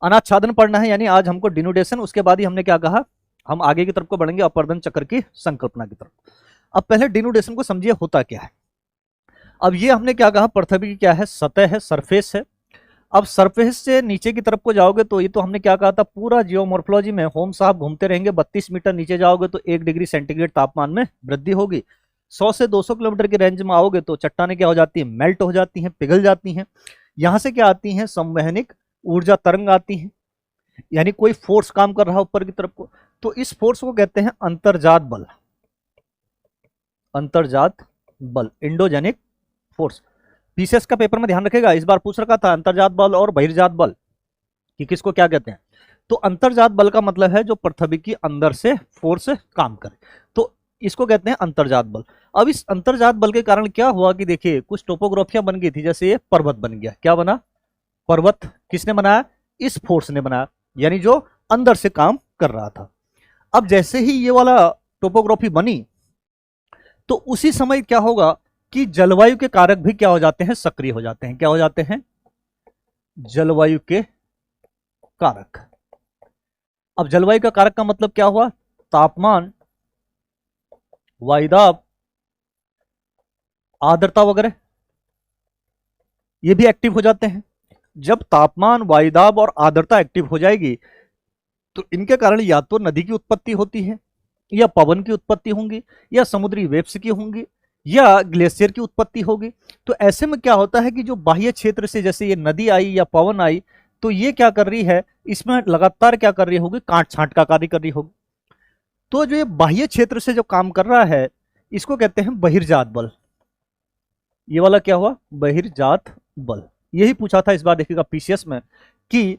अनाच्छादन पढ़ना है, यानी आज हमको डिनोटेशन, उसके बाद ही हमने क्या कहा, हम आगे की तरफ को बढ़ेंगे अपर्दन चक्र की संकल्पना की तरफ। अब पहले डिनोटेशन को समझिए होता क्या है। अब ये हमने क्या कहा, पृथ्वी की क्या है, सतह है, सरफेस है। अब सरफेस से नीचे की तरफ को जाओगे तो ये तो हमने क्या कहा था, पूरा जियोमॉर्फोलॉजी में होम साहब घूमते रहेंगे, 32 मीटर नीचे जाओगे तो 1 डिग्री सेंटीग्रेड तापमान में वृद्धि होगी। 100 से 200 किलोमीटर की रेंज में आओगे तो चट्टानें क्या हो जाती है, मेल्ट हो जाती हैं, पिघल जाती हैं। यहां से क्या आती हैं, संवहनिक ऊर्जा तरंग आती है, यानी कोई फोर्स काम कर रहा है ऊपर की तरफ को, तो इस फोर्स को कहते हैं अंतर्जात बल। अंतर्जात बल, इंडोजेनिक फोर्स। पीसीएस का पेपर में ध्यान रखेगा, इस बार पूछ रखा था अंतर्जात बल और बहिर्जात बल कि किसको क्या कहते हैं। तो अंतर्जात बल का मतलब है जो पृथ्वी की अंदर से फोर्स काम करे, तो इसको कहते हैं अंतर्जात बल। अब इस अंतर्जात बल के कारण क्या हुआ कि देखिए कुछ टोपोग्राफियां बन गई थी, जैसे ये पर्वत बन गया। क्या बना, पर्वत। किसने बनाया, इस फोर्स ने बनाया, यानी जो अंदर से काम कर रहा था। अब जैसे ही ये वाला टोपोग्राफी बनी तो उसी समय क्या होगा कि जलवायु के कारक भी क्या हो जाते हैं, सक्रिय हो जाते हैं। क्या हो जाते हैं, जलवायु के कारक। अब जलवायु का कारक का मतलब क्या हुआ, तापमान, वायुदाब, आर्द्रता वगैरह, ये भी एक्टिव हो जाते हैं। जब तापमान, वायुदाब और आर्द्रता एक्टिव हो जाएगी तो इनके कारण या तो नदी की उत्पत्ति होती है, या पवन की उत्पत्ति होंगी, या समुद्री वेव्स की होंगी, या ग्लेशियर की उत्पत्ति होगी। तो ऐसे में क्या होता है कि जो बाह्य क्षेत्र से जैसे ये नदी आई या पवन आई, तो ये क्या कर रही है, इसमें लगातार क्या कर रही होगी, काट छांट का कार्य कर रही होगी। तो जो ये बाह्य क्षेत्र से जो काम कर रहा है इसको कहते हैं बहिर्जात बल। ये वाला क्या हुआ, बहिर्जात बल। यही पूछा था इस बार देखिएगा पीसीएस में कि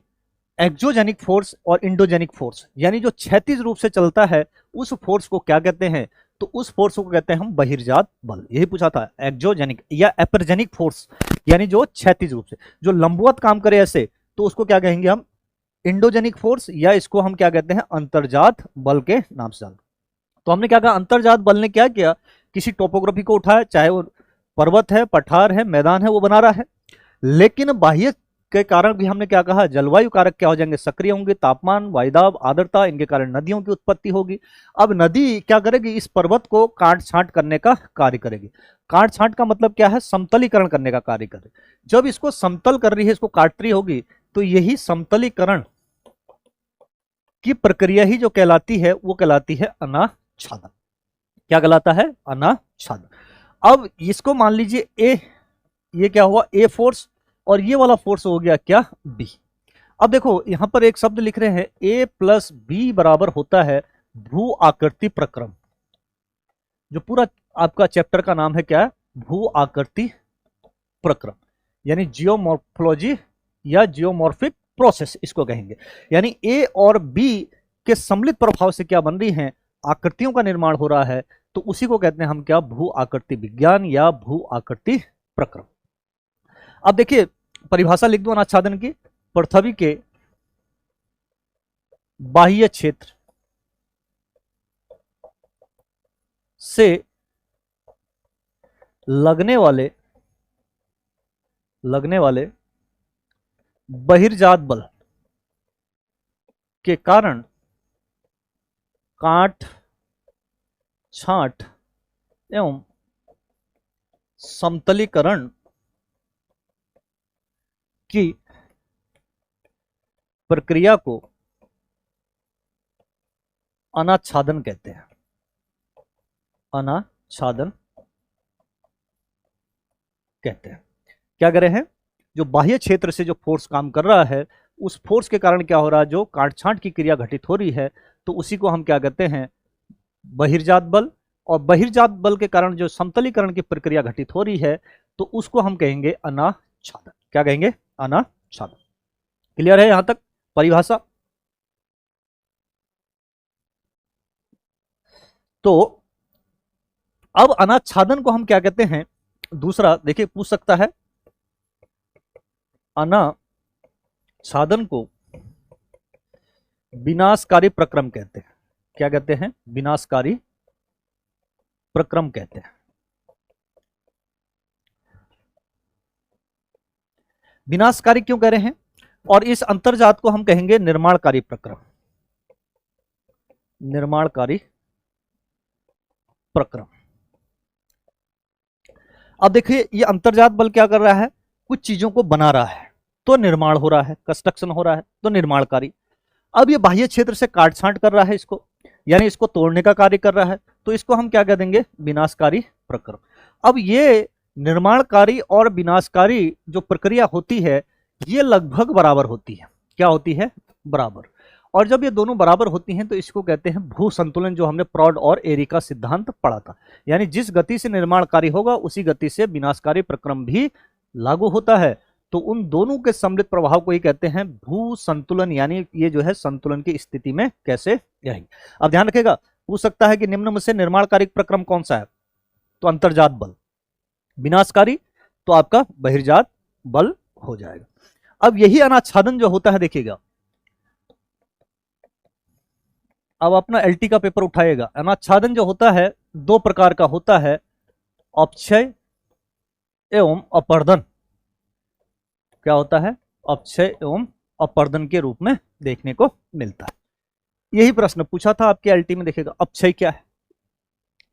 एक्सोजेनिक फोर्स और इंडोजेनिक फोर्स, यानी जो क्षैतिज रूप से चलता है उस फोर्स को क्या कहते हैं, तो उस फोर्स को कहते हैं हम बहिर्जात बल। यही पूछा था, एक्सोजेनिक या एपरजेनिक फोर्स, यानी जो क्षैतिज रूप से, जो लंबवत काम करे ऐसे, तो उसको क्या कहेंगे हम, इंडोजेनिक फोर्स, या इसको हम क्या कहते हैं, अंतर्जात बल के नाम से जानते। तो हमने क्या कहा, अंतर्जात बल ने क्या किया, किसी टोपोग्राफी को उठाया, चाहे वो पर्वत है, पठार है, मैदान है, वो बना रहा है। लेकिन बाह्य के कारण भी हमने क्या कहा, जलवायु कारक क्या हो जाएंगे, सक्रिय होंगे। तापमान, वायुदाब, आर्द्रता, इनके कारण नदियों की उत्पत्ति होगी। अब नदी क्या करेगी, इस पर्वत को काट छांट करने का कार्य करेगी। काट छांट का मतलब क्या है, समतलीकरण करने का कार्य करेगी। जब इसको समतल कर रही है, इसको काट रही होगी, तो यही समतलीकरण की प्रक्रिया ही जो कहलाती है वो कहलाती है अनाच्छादन। क्या कहलाता है, अनाच्छादन। अब इसको मान लीजिए ए, ये क्या हुआ, ए फोर्स, और ये वाला फोर्स हो गया क्या, बी। अब देखो यहां पर एक शब्द लिख रहे हैं, ए प्लस बी बराबर होता है भू आकृति प्रक्रम। जो पूरा आपका चैप्टर का नाम है क्या है, भू आकृति प्रक्रम, यानी जियोमॉर्फोलॉजी या जियोमॉर्फिक प्रोसेस इसको कहेंगे। यानी ए और बी के सम्मिलित प्रभाव से क्या बन रही हैं, आकृतियों का निर्माण हो रहा है, तो उसी को कहते हैं हम क्या, भू आकृति विज्ञान या भू आकृति प्रक्रम। अब देखिए परिभाषा लिख दो अनाच्छादन की, पृथ्वी के बाह्य क्षेत्र से लगने वाले बहिर्जात बल के कारण काट छांट एवं समतलीकरण की प्रक्रिया को अनाच्छादन कहते हैं। अनाच्छादन कहते हैं। क्या कह रहे हैं, जो बाह्य क्षेत्र से जो फोर्स काम कर रहा है उस फोर्स के कारण क्या हो रहा है, जो काट-छांट की क्रिया घटित हो रही है, तो उसी को हम क्या कहते हैं, बहिर्जात बल। और बहिर्जात बल के कारण जो समतलीकरण की प्रक्रिया घटित हो रही है तो उसको हम कहेंगे अनाच्छादन। क्या कहेंगे, अनाच्छादन। क्लियर है यहां तक परिभाषा। तो अब अनाच्छादन को हम क्या कहते हैं, दूसरा देखिए पूछ सकता है, अनाच्छादन को विनाशकारी प्रक्रम कहते हैं। क्या कहते हैं, विनाशकारी प्रक्रम कहते हैं। विनाशकारी क्यों कह रहे हैं, और इस अंतर्जात को हम कहेंगे निर्माणकारी प्रक्रम। निर्माणकारी प्रक्रम। अब देखिए ये अंतर्जात बल क्या कर रहा है, कुछ चीजों को बना रहा है तो निर्माण हो रहा है, कंस्ट्रक्शन हो रहा है तो निर्माणकारी। अब ये बाह्य क्षेत्र से काट छांट कर रहा है इसको, यानी इसको तोड़ने का कार्य कर रहा है, तो इसको हम क्या कह देंगे, विनाशकारी प्रक्रम। अब ये निर्माणकारी और विनाशकारी जो प्रक्रिया होती है ये लगभग बराबर होती है। क्या होती है, बराबर। और जब ये दोनों बराबर होती हैं तो इसको कहते हैं भू संतुलन, जो हमने प्रॉड और एरी का सिद्धांत पढ़ा था। यानी जिस गति से निर्माणकारी होगा उसी गति से विनाशकारी प्रक्रम भी लागू होता है। तो उन दोनों के सम्मिलित प्रभाव को ही कहते हैं भू संतुलन, यानी ये जो है संतुलन की स्थिति में कैसे रहेंगे। अब ध्यान रखिएगा, पूछ सकता है कि निम्न में से निर्माणकारी प्रक्रम कौन सा है, तो अंतर्जात बल। विनाशकारी तो आपका बहिर्जात बल हो जाएगा। अब यही अनाच्छादन जो होता है, देखिएगा अब अपना एलटी का पेपर उठाइएगा। अनाच्छादन जो होता है दो प्रकार का होता है, अपक्षय एवं अपर्दन। क्या होता है, अपक्षय एवं अपर्दन के रूप में देखने को मिलता है। यही प्रश्न पूछा था आपके एलटी में। देखिएगा अपक्षय क्या है,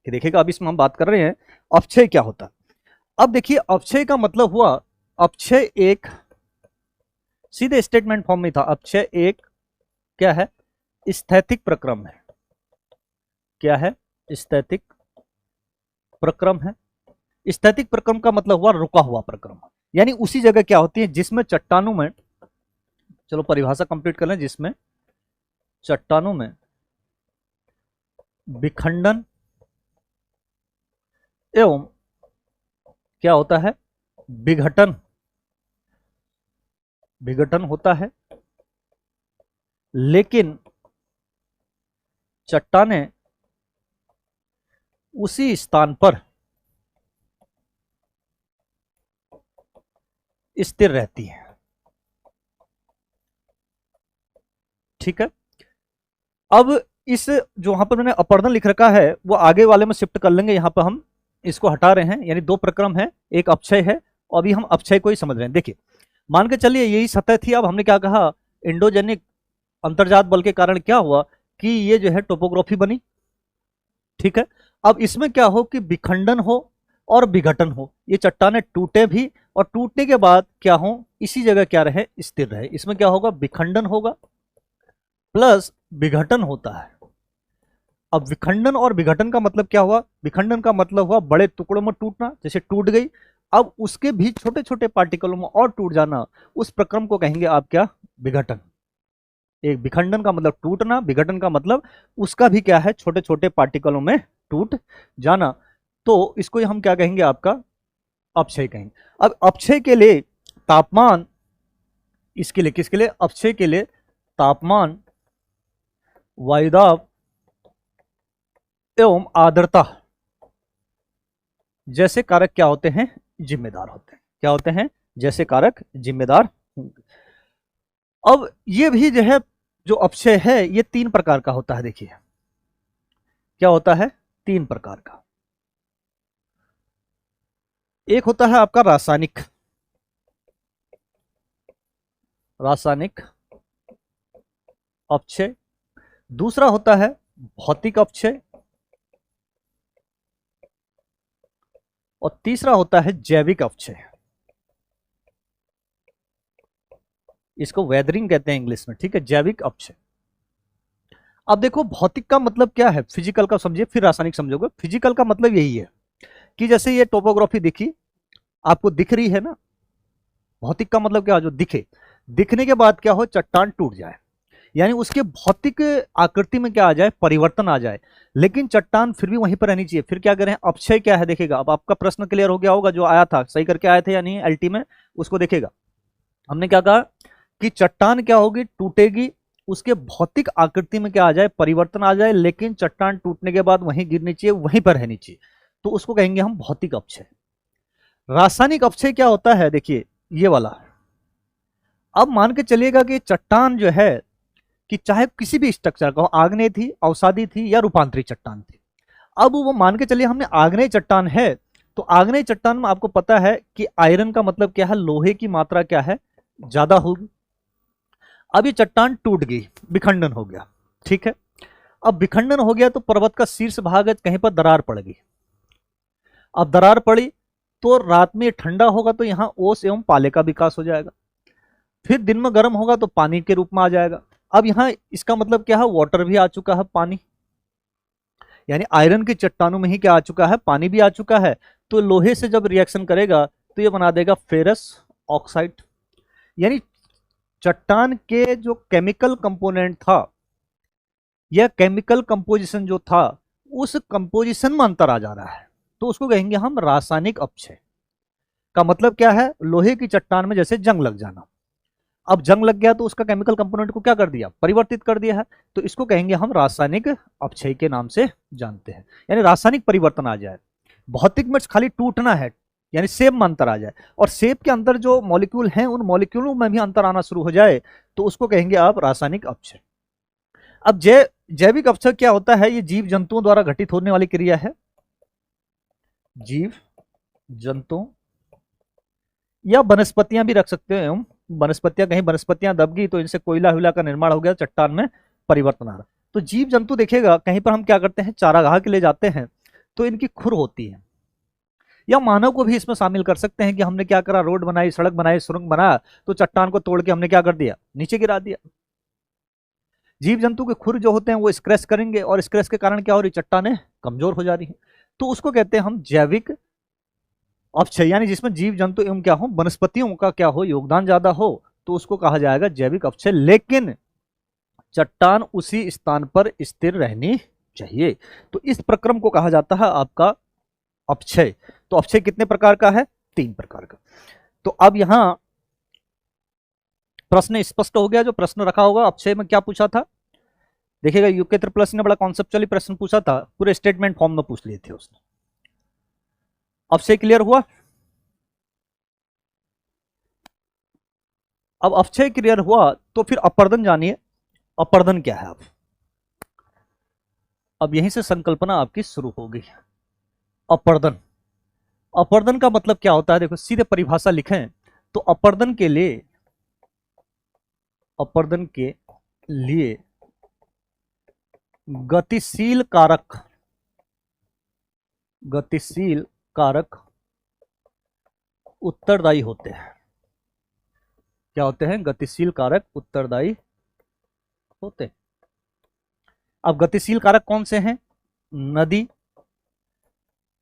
कि देखिएगा अभी इसमें हम बात कर रहे हैं अपक्षय क्या होता है। अब देखिए अपक्षय का मतलब हुआ, अपक्षय एक सीधे स्टेटमेंट फॉर्म में था, अपक्षय एक क्या है, स्थैतिक प्रक्रम है। क्या है, स्थैतिक प्रक्रम है। स्थैतिक प्रक्रम का मतलब हुआ रुका हुआ प्रक्रम, यानी उसी जगह क्या होती है जिसमें चट्टानों में, चलो परिभाषा कंप्लीट कर लें, जिसमें चट्टानों में विखंडन एवं क्या होता है, विघटन, विघटन होता है, लेकिन चट्टानें उसी स्थान पर स्थिर रहती है। ठीक है। अब इस जो यहां पर मैंने अपर्दन लिख रखा है वो आगे वाले में शिफ्ट कर लेंगे, यहां पर हम इसको हटा रहे हैं। यानी दो प्रक्रम है, एक अपक्षय है, और अभी हम अपक्षय को ही समझ रहे हैं। देखिए मान के चलिए यही सतह थी। अब हमने क्या कहा, इंडोजेनिक अंतर्जात बल के कारण क्या हुआ कि ये जो है टोपोग्राफी बनी। ठीक है। अब इसमें क्या हो कि विखंडन हो और विघटन हो, ये चट्टानें टूटे भी और टूटने के बाद क्या हो, इसी जगह क्या रहे, स्थिर रहे। इसमें क्या होगा, विखंडन होगा प्लस विघटन होता है। अब विखंडन और विघटन का मतलब क्या हुआ, विखंडन का मतलब हुआ बड़े टुकड़ों में टूटना, जैसे टूट गई, अब उसके भी छोटे छोटे पार्टिकलों में और टूट जाना, उस प्रक्रम को कहेंगे आप क्या, विघटन। एक विखंडन का मतलब टूटना, विघटन का मतलब उसका भी क्या है, छोटे छोटे पार्टिकलों में टूट जाना। तो इसको हम क्या कहेंगे, आपका अपक्षय कहेंगे। अब अपक्षय के लिए तापमान, इसके लिए किसके लिए, अपक्षय के लिए तापमान, वायुदाब एवं आर्द्रता जैसे कारक क्या होते हैं, जिम्मेदार होते हैं। क्या होते हैं, जैसे कारक जिम्मेदार होंगे। अब ये भी जो है, जो अपक्षय है ये तीन प्रकार का होता है। देखिए क्या होता है, तीन प्रकार का। एक होता है आपका रासायनिक, रासायनिक अपक्षय। दूसरा होता है भौतिक अपक्षय, और तीसरा होता है जैविक अपक्षय। इसको वेदरिंग कहते हैं इंग्लिश में। ठीक है, जैविक अपक्षय। अब देखो भौतिक का मतलब क्या है, फिजिकल का समझिए फिर रासायनिक समझोगे। फिजिकल का मतलब यही है कि जैसे ये टोपोग्राफी दिखी, आपको दिख रही है ना। भौतिक का मतलब क्या, जो दिखे, दिखने के बाद क्या हो, चट्टान टूट जाए, यानी उसके भौतिक आकृति में क्या आ जाए, परिवर्तन आ जाए, लेकिन चट्टान फिर भी वहीं पर रहनी चाहिए। फिर क्या करें, अपक्षय क्या है देखिएगा। अब आपका प्रश्न क्लियर हो गया होगा, जो आया था सही करके आए थे या नहीं एलटी में, उसको देखेगा। हमने क्या कहा कि चट्टान क्या होगी, टूटेगी, उसके भौतिक आकृति में क्या आ जाए, परिवर्तन आ जाए, लेकिन चट्टान टूटने के बाद वहीं गिरनी चाहिए, वहीं पर रहनी चाहिए, तो उसको कहेंगे हम भौतिक अपक्षय। रासायनिक अपक्षय क्या होता है, देखिए ये वाला। अब मान के चलिएगा कि चट्टान जो है, कि चाहे किसी भी स्ट्रक्चर का हो, आग्नेय थी, अवसादी थी, या रूपांतरित चट्टान थी। अब वो मान के चलिए हमने आग्नेय चट्टान है, तो आग्नेय चट्टान में आपको पता है कि आयरन का मतलब क्या है, लोहे की मात्रा क्या है, ज्यादा होगी। अब ये चट्टान टूट गई, विखंडन हो गया, ठीक है। अब विखंडन हो गया तो पर्वत का शीर्ष भाग है, कहीं पर दरार पड़ गई। अब दरार पड़ी तो रात में ठंडा होगा तो यहां ओस एवं पाले का विकास हो जाएगा। फिर दिन में गर्म होगा तो पानी के रूप में आ जाएगा। अब यहां इसका मतलब क्या है, वाटर भी आ चुका है, पानी, यानी आयरन की चट्टानों में ही क्या आ चुका है, पानी भी आ चुका है। तो लोहे से जब रिएक्शन करेगा तो ये बना देगा फेरस ऑक्साइड। यानी चट्टान के जो केमिकल कंपोनेंट था या केमिकल कंपोजिशन जो था, उस कंपोजिशन में अंतर आ जा रहा है, तो उसको कहेंगे हम रासायनिक अपक्षय। का मतलब क्या है, लोहे की चट्टान में जैसे जंग लग जाना। अब जंग लग गया तो उसका केमिकल कंपोनेंट को क्या कर दिया, परिवर्तित कर दिया है, तो इसको कहेंगे हम रासायनिक अपक्षय के नाम से जानते हैं। यानी रासायनिक परिवर्तन आ जाए, भौतिक में खाली टूटना है, यानी शेप में अंतर आ जाए, और शेप के अंदर जो मॉलिक्यूल हैं उन मॉलिक्यूलों में भी अंतर आना शुरू हो जाए, तो उसको कहेंगे आप रासायनिक अपक्षय। अब जैविक अपक्षय क्या होता है, ये जीव जंतुओं द्वारा घटित होने वाली क्रिया है। जीव जंतुओं या वनस्पतियां भी रख सकते हैं हम, वनस्पतियां, कहीं वनस्पतियां दब गई तो इनसे कोयला हुला का निर्माण हो गया, चट्टान में परिवर्तन आ रहा। तो जीव जंतु देखिएगा कहीं पर हम क्या करते हैं, चारागाह के लिए जाते हैं तो इनकी खुर होती है, या मानव को भी इसमें शामिल कर सकते हैं कि हमने क्या करा, रोड बनाई, सड़क बनाई, सुरंग बना, तो चट्टान को तोड़ के हमने क्या कर दिया, नीचे गिरा दिया। जीव जंतु के खुर जो होते हैं वो स्क्रैच करेंगे, और स्क्रैच के कारण क्या हो रही, चट्टानें कमजोर हो जा रही है, तो उसको कहते हैं हम जैविक अपक्षय। यानी जिसमें जीव जंतु एवं क्या हो, वनस्पतियों का क्या हो, योगदान ज्यादा हो, तो उसको कहा जाएगा जैविक अपक्षय। लेकिन चट्टान उसी स्थान पर स्थिर रहनी चाहिए, तो इस प्रक्रम को कहा जाता है आपका अपक्षय। तो अपक्षय कितने प्रकार का है, 3 प्रकार का। तो अब यहां प्रश्न स्पष्ट हो गया, जो प्रश्न रखा होगा अपक्षय में क्या पूछा था, देखिएगा यूके प्लस ने बड़ा कॉन्सेप्चुअली प्रश्न पूछा था, पूरे स्टेटमेंट फॉर्म में पूछ लिए थे उसने। अपक्षय क्लियर हुआ। अब अपक्षय क्लियर हुआ तो फिर अपर्दन जानिए, अपर्दन क्या है। अब यहीं से संकल्पना आपकी शुरू होगी। अपर्दन, अपर्दन का मतलब क्या होता है, देखो सीधे परिभाषा लिखें तो अपर्दन के लिए, अपर्दन के लिए गतिशील कारक, गतिशील कारक उत्तरदायी होते हैं। क्या होते हैं, गतिशील कारक उत्तरदायी होते हैं। अब गतिशील कारक कौन से हैं, नदी,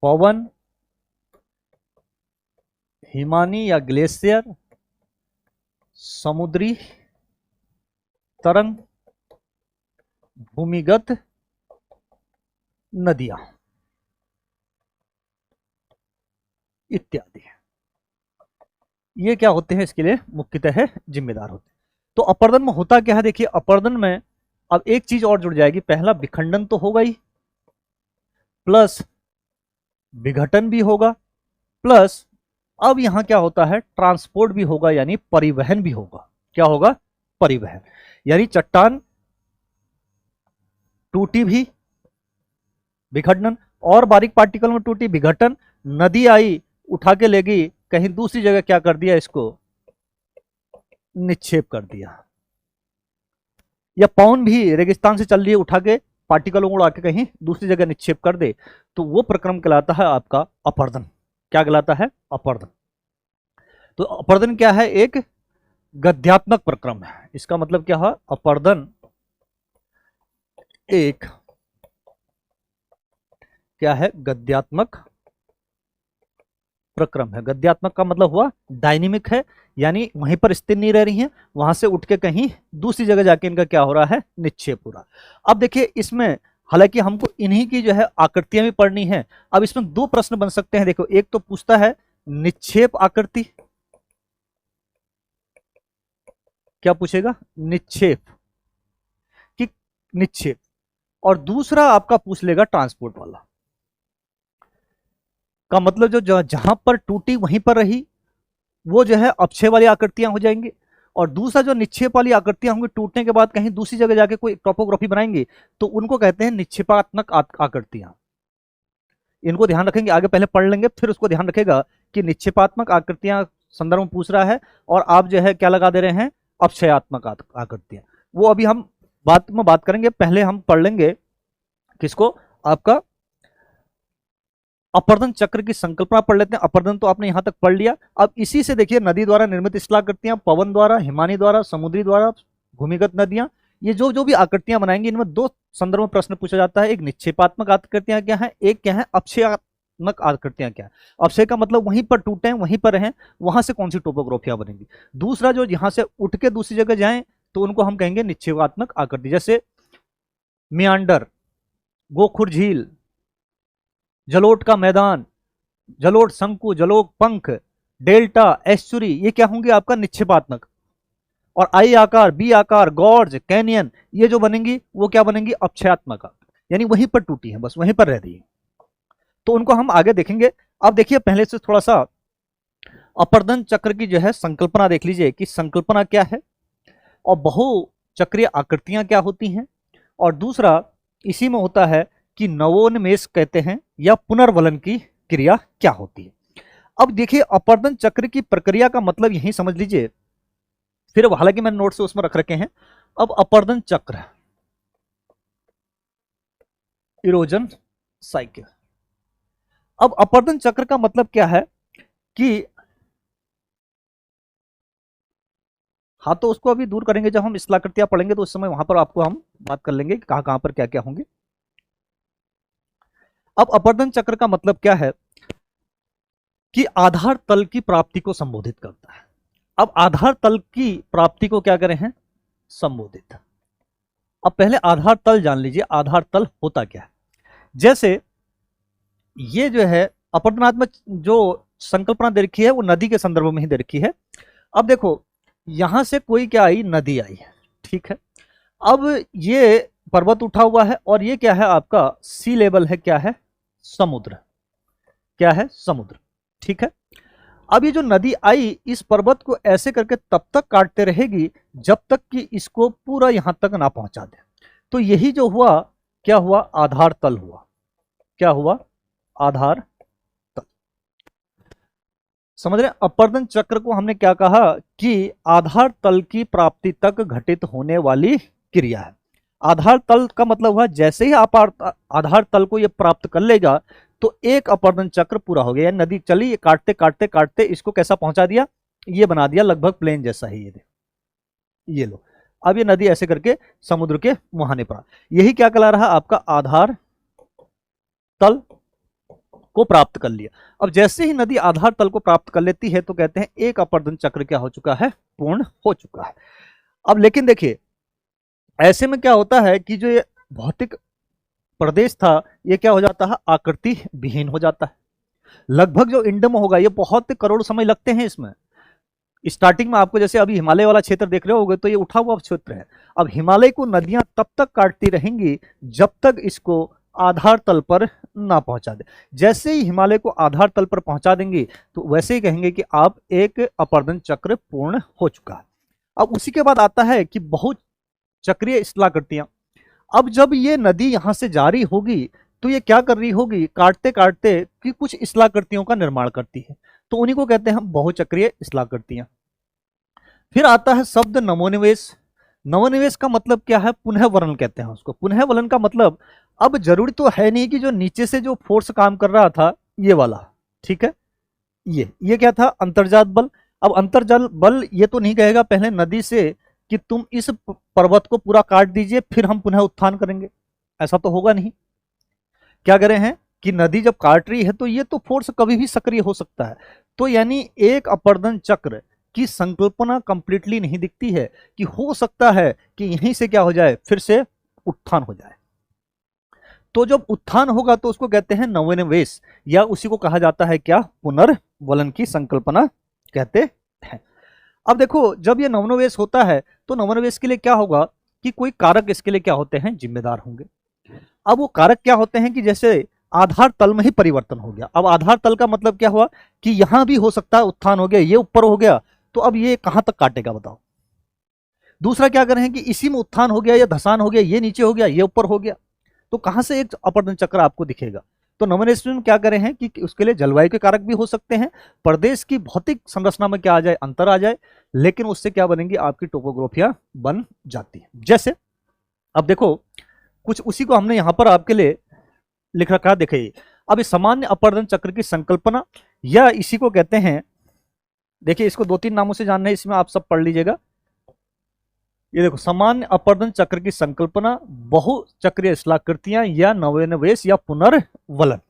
पवन, हिमानी या ग्लेशियर, समुद्री तरंग, भूमिगत नदियां इत्यादि। ये क्या होते हैं, इसके लिए मुख्यतः जिम्मेदार होते हैं। तो अपर्दन में होता क्या है, देखिए अपर्दन में अब एक चीज और जुड़ जाएगी, पहला विखंडन तो होगा ही, प्लस विघटन भी होगा, प्लस अब यहां क्या होता है, ट्रांसपोर्ट भी होगा, यानी परिवहन भी होगा। क्या होगा, परिवहन। यानी चट्टान टूटी भी, विघटन, और बारीक पार्टिकल में टूटी, विघटन, नदी आई उठा के ले गई कहीं दूसरी जगह, क्या कर दिया, इसको निक्षेप कर दिया। या पवन भी रेगिस्तान से चल रही है, उठा के पार्टिकलों को उड़ा के कहीं दूसरी जगह निक्षेप कर दे, तो वो प्रक्रम कहलाता है आपका अपर्दन। क्या कहलाता है, अपर्दन। तो अपर्दन क्या है, एक गद्यात्मक प्रक्रम है। इसका मतलब क्या है, अपर्दन एक क्या है, गद्यात्मक प्रक्रम है। गद्यात्मक का मतलब हुआ डायनेमिक है, यानी वहीं पर स्थिर नहीं रह रही हैं, वहां से उठ के कहीं दूसरी जगह जाके इनका क्या हो रहा है, निक्षेप हो रहा। अब देखिए इसमें हालांकि हमको इन्हीं की जो है आकृतियां भी पढ़नी है। अब इसमें 2 प्रश्न बन सकते हैं, देखो एक तो पूछता है निक्षेप आकृति, क्या पूछेगा, निक्षेप कि निक्षेप, और दूसरा आपका पूछ लेगा ट्रांसपोर्ट वाला। का मतलब जो जहां पर टूटी वहीं पर रही, वो जो है अपक्षय वाली आकृतियां हो जाएंगी, और दूसरा जो निक्षेप वाली आकृतियां होंगी, टूटने के बाद कहीं दूसरी जगह जाके कोई टोपोग्राफी बनाएंगे, तो उनको कहते हैं निक्षेपात्मक आकृतियां। इनको ध्यान रखेंगे, आगे पहले पढ़ लेंगे फिर उसको ध्यान रखेगा कि निक्षेपात्मक आकृतियां संदर्भ में पूछ रहा है, और आप जो है क्या लगा दे रहे हैं, अपक्षयात्मक आकृतियां, वो अभी हम बात में बात करेंगे। पहले हम पढ़ लेंगे किसको, आपका अपर्दन चक्र की संकल्पना पढ़ लेते हैं। अपर्दन तो आपने यहां तक पढ़ लिया। अब इसी से देखिए नदी द्वारा निर्मित स्थलाकृतियां, पवन द्वारा, हिमानी द्वारा, समुद्री द्वारा, भूमिगत नदियां, ये जो जो भी आकृतियां बनाएंगी इनमें दो संदर्भ में प्रश्न पूछा जाता है। एक निक्षेपात्मक आकृतियां क्या है, एक क्या है अपक्षयात्मक आकृतियां क्या है। अपक्षय का मतलब वहीं पर टूटे हैं, वहीं पर हैं, वहां से कौन सी टोपोग्राफियां बनेंगी। दूसरा जो यहां से उठ के दूसरी जगह जाएं तो उनको हम कहेंगे निक्षेपात्मक आकृति, जैसे मियांडर, गोखुर झील, जलोट का मैदान, जलोट शंकु, जलोट पंख, डेल्टा, एस्चुरी, ये क्या होंगे आपका निक्षेपात्मक। और आई आकार, बी आकार, गॉर्ज, कैनियन, ये जो बनेंगी वो क्या बनेंगी, अपक्षयात्मक, यानी वहीं पर टूटी है, बस वहीं पर रह रही है। तो उनको हम आगे देखेंगे। अब देखिए पहले से थोड़ा सा अपर्दन चक्र की जो है संकल्पना देख लीजिए कि संकल्पना क्या है और बहुचक्रीय आकृतियां क्या होती हैं, और दूसरा इसी में होता है कि नवोन्मेष कहते हैं या पुनर्वलन की क्रिया क्या होती है। अब देखिए अपर्दन चक्र की प्रक्रिया का मतलब यही समझ लीजिए, फिर हालांकि मैंने नोट से उसमें रख रखे हैं। अब अपर्दन चक्र, इरोजन साइकिल। अब अपर्दन चक्र का मतलब क्या है कि हाँ, तो उसको अभी दूर करेंगे जब हम स्थलाकृतियां पढ़ेंगे, तो उस समय वहां पर आपको हम बात कर लेंगे कि कहां कहां पर क्या क्या होंगे। अब अपर्दन चक्र का मतलब क्या है कि आधार तल की प्राप्ति को संबोधित करता है। अब आधार तल की प्राप्ति को क्या करें हैं, संबोधित। अब पहले आधार तल जान लीजिए, आधार तल होता क्या है। जैसे ये जो है अपर्दनात्मक जो संकल्पना दे रखी है वो नदी के संदर्भ में ही दे रखी है। अब देखो यहां से कोई क्या आई, नदी आई है, ठीक है। अब ये पर्वत उठा हुआ है और ये क्या है आपका सी लेवल है, क्या है, समुद्र, क्या है, समुद्र, ठीक है। अब ये जो नदी आई इस पर्वत को ऐसे करके तब तक काटते रहेगी जब तक कि इसको पूरा यहां तक ना पहुंचा दे। तो यही जो हुआ, क्या हुआ, आधार तल हुआ। क्या हुआ, आधार तल। समझ रहे हैं, अपर्दन चक्र को हमने क्या कहा कि आधार तल की प्राप्ति तक घटित होने वाली क्रिया है। आधार तल का मतलब हुआ जैसे ही आप आधार तल को ये प्राप्त कर लेगा तो एक अपर्दन चक्र पूरा हो गया। नदी चली, ये काटते काटते काटते इसको कैसा पहुंचा दिया, ये बना दिया लगभग प्लेन जैसा ही। ये लो, अब ये नदी ऐसे करके समुद्र के मुहाने पर, यही क्या कहला रहा आपका आधार तल को प्राप्त कर लिया। अब जैसे ही नदी आधार तल को प्राप्त कर लेती है तो कहते हैं एक अपर्दन चक्र क्या हो चुका है, पूर्ण हो चुका है। अब लेकिन देखिए ऐसे में क्या होता है कि जो ये भौतिक प्रदेश था ये क्या हो जाता है, आकृति विहीन हो जाता है। लगभग जो इंडम होगा ये बहुत करोड़ समय लगते हैं इसमें। स्टार्टिंग में आपको जैसे अभी हिमालय वाला क्षेत्र देख रहे होगे तो ये उठा हुआ क्षेत्र है। अब हिमालय को नदियां तब तक काटती रहेंगी जब तक इसको आधार तल पर ना पहुंचा दे। जैसे ही हिमालय को आधार तल पर पहुंचा देंगी तो वैसे ही कहेंगे कि आप एक अपर्दन चक्र पूर्ण हो चुका है। अब उसी के बाद आता है कि बहुत चक्रीय स्थलाकृतियां। अब जब ये नदी यहां से जारी होगी तो ये क्या कर रही होगी, काटते काटते कि कुछ स्थलाकृतियों का निर्माण करती है, तो उन्हीं को कहते हैं हम बहुचक्रीय स्थलाकृतियां। फिर आता है शब्द नवोन्मेष। नवोन्मेष का मतलब क्या है, पुनः वलन कहते हैं उसको। पुनः वलन का मतलब अब जरूरी तो है नहीं कि जो नीचे से जो फोर्स काम कर रहा था ये वाला, ठीक है, ये क्या था, अंतर्जात बल। अब अंतर्जाल बल ये तो नहीं कहेगा पहले नदी से कि तुम इस पर्वत को पूरा काट दीजिए फिर हम पुनः उत्थान करेंगे, ऐसा तो होगा नहीं। क्या कह रहे हैं कि नदी जब काट रही है तो ये तो फोर्स कभी भी सक्रिय हो सकता है। तो यानी एक अपर्दन चक्र की संकल्पना कंप्लीटली नहीं दिखती है कि हो सकता है कि यहीं से क्या हो जाए, फिर से उत्थान हो जाए। तो जब उत्थान होगा तो उसको कहते हैं नवोन्मेष, या उसी को कहा जाता है क्या, पुनर्वलन की संकल्पना कहते हैं। अब देखो जब ये नवोन्मेष होता है तो नवोन्मेष के लिए क्या होगा कि कोई कारक इसके लिए क्या होते हैं, जिम्मेदार होंगे। अब वो कारक क्या होते हैं कि जैसे आधार तल में ही परिवर्तन हो गया। अब आधार तल का मतलब क्या हुआ कि यहां भी हो सकता है उत्थान हो गया, ये ऊपर हो गया, तो अब ये कहां तक काटेगा बताओ। दूसरा क्या कर रहे हैं कि इसी में उत्थान हो गया या धसान हो गया, ये नीचे हो गया, ये ऊपर हो गया, तो कहां से एक अपर्दन चक्र आपको दिखेगा। तो नवनिवेश में क्या करें हैं कि उसके लिए जलवायु के कारक भी हो सकते हैं, प्रदेश की भौतिक संरचना में क्या आ जाए, अंतर आ जाए, लेकिन उससे क्या बनेंगी, आपकी टोपोग्राफिया बन जाती है। जैसे अब देखो कुछ उसी को हमने यहां पर आपके लिए लिख रखा है, देखिए अब इस सामान्य अपवर्तन चक्र की संकल्पना, या इसी को कहते हैं, देखिए इसको 2-3 नामों से जानना है, इसमें आप सब पढ़ लीजिएगा। ये देखो सामान्य अपवर्तन चक्र की संकल्पना, बहुचक्रीय स्थलाकृतियां या नवोन्वेष या पुनर्वलन।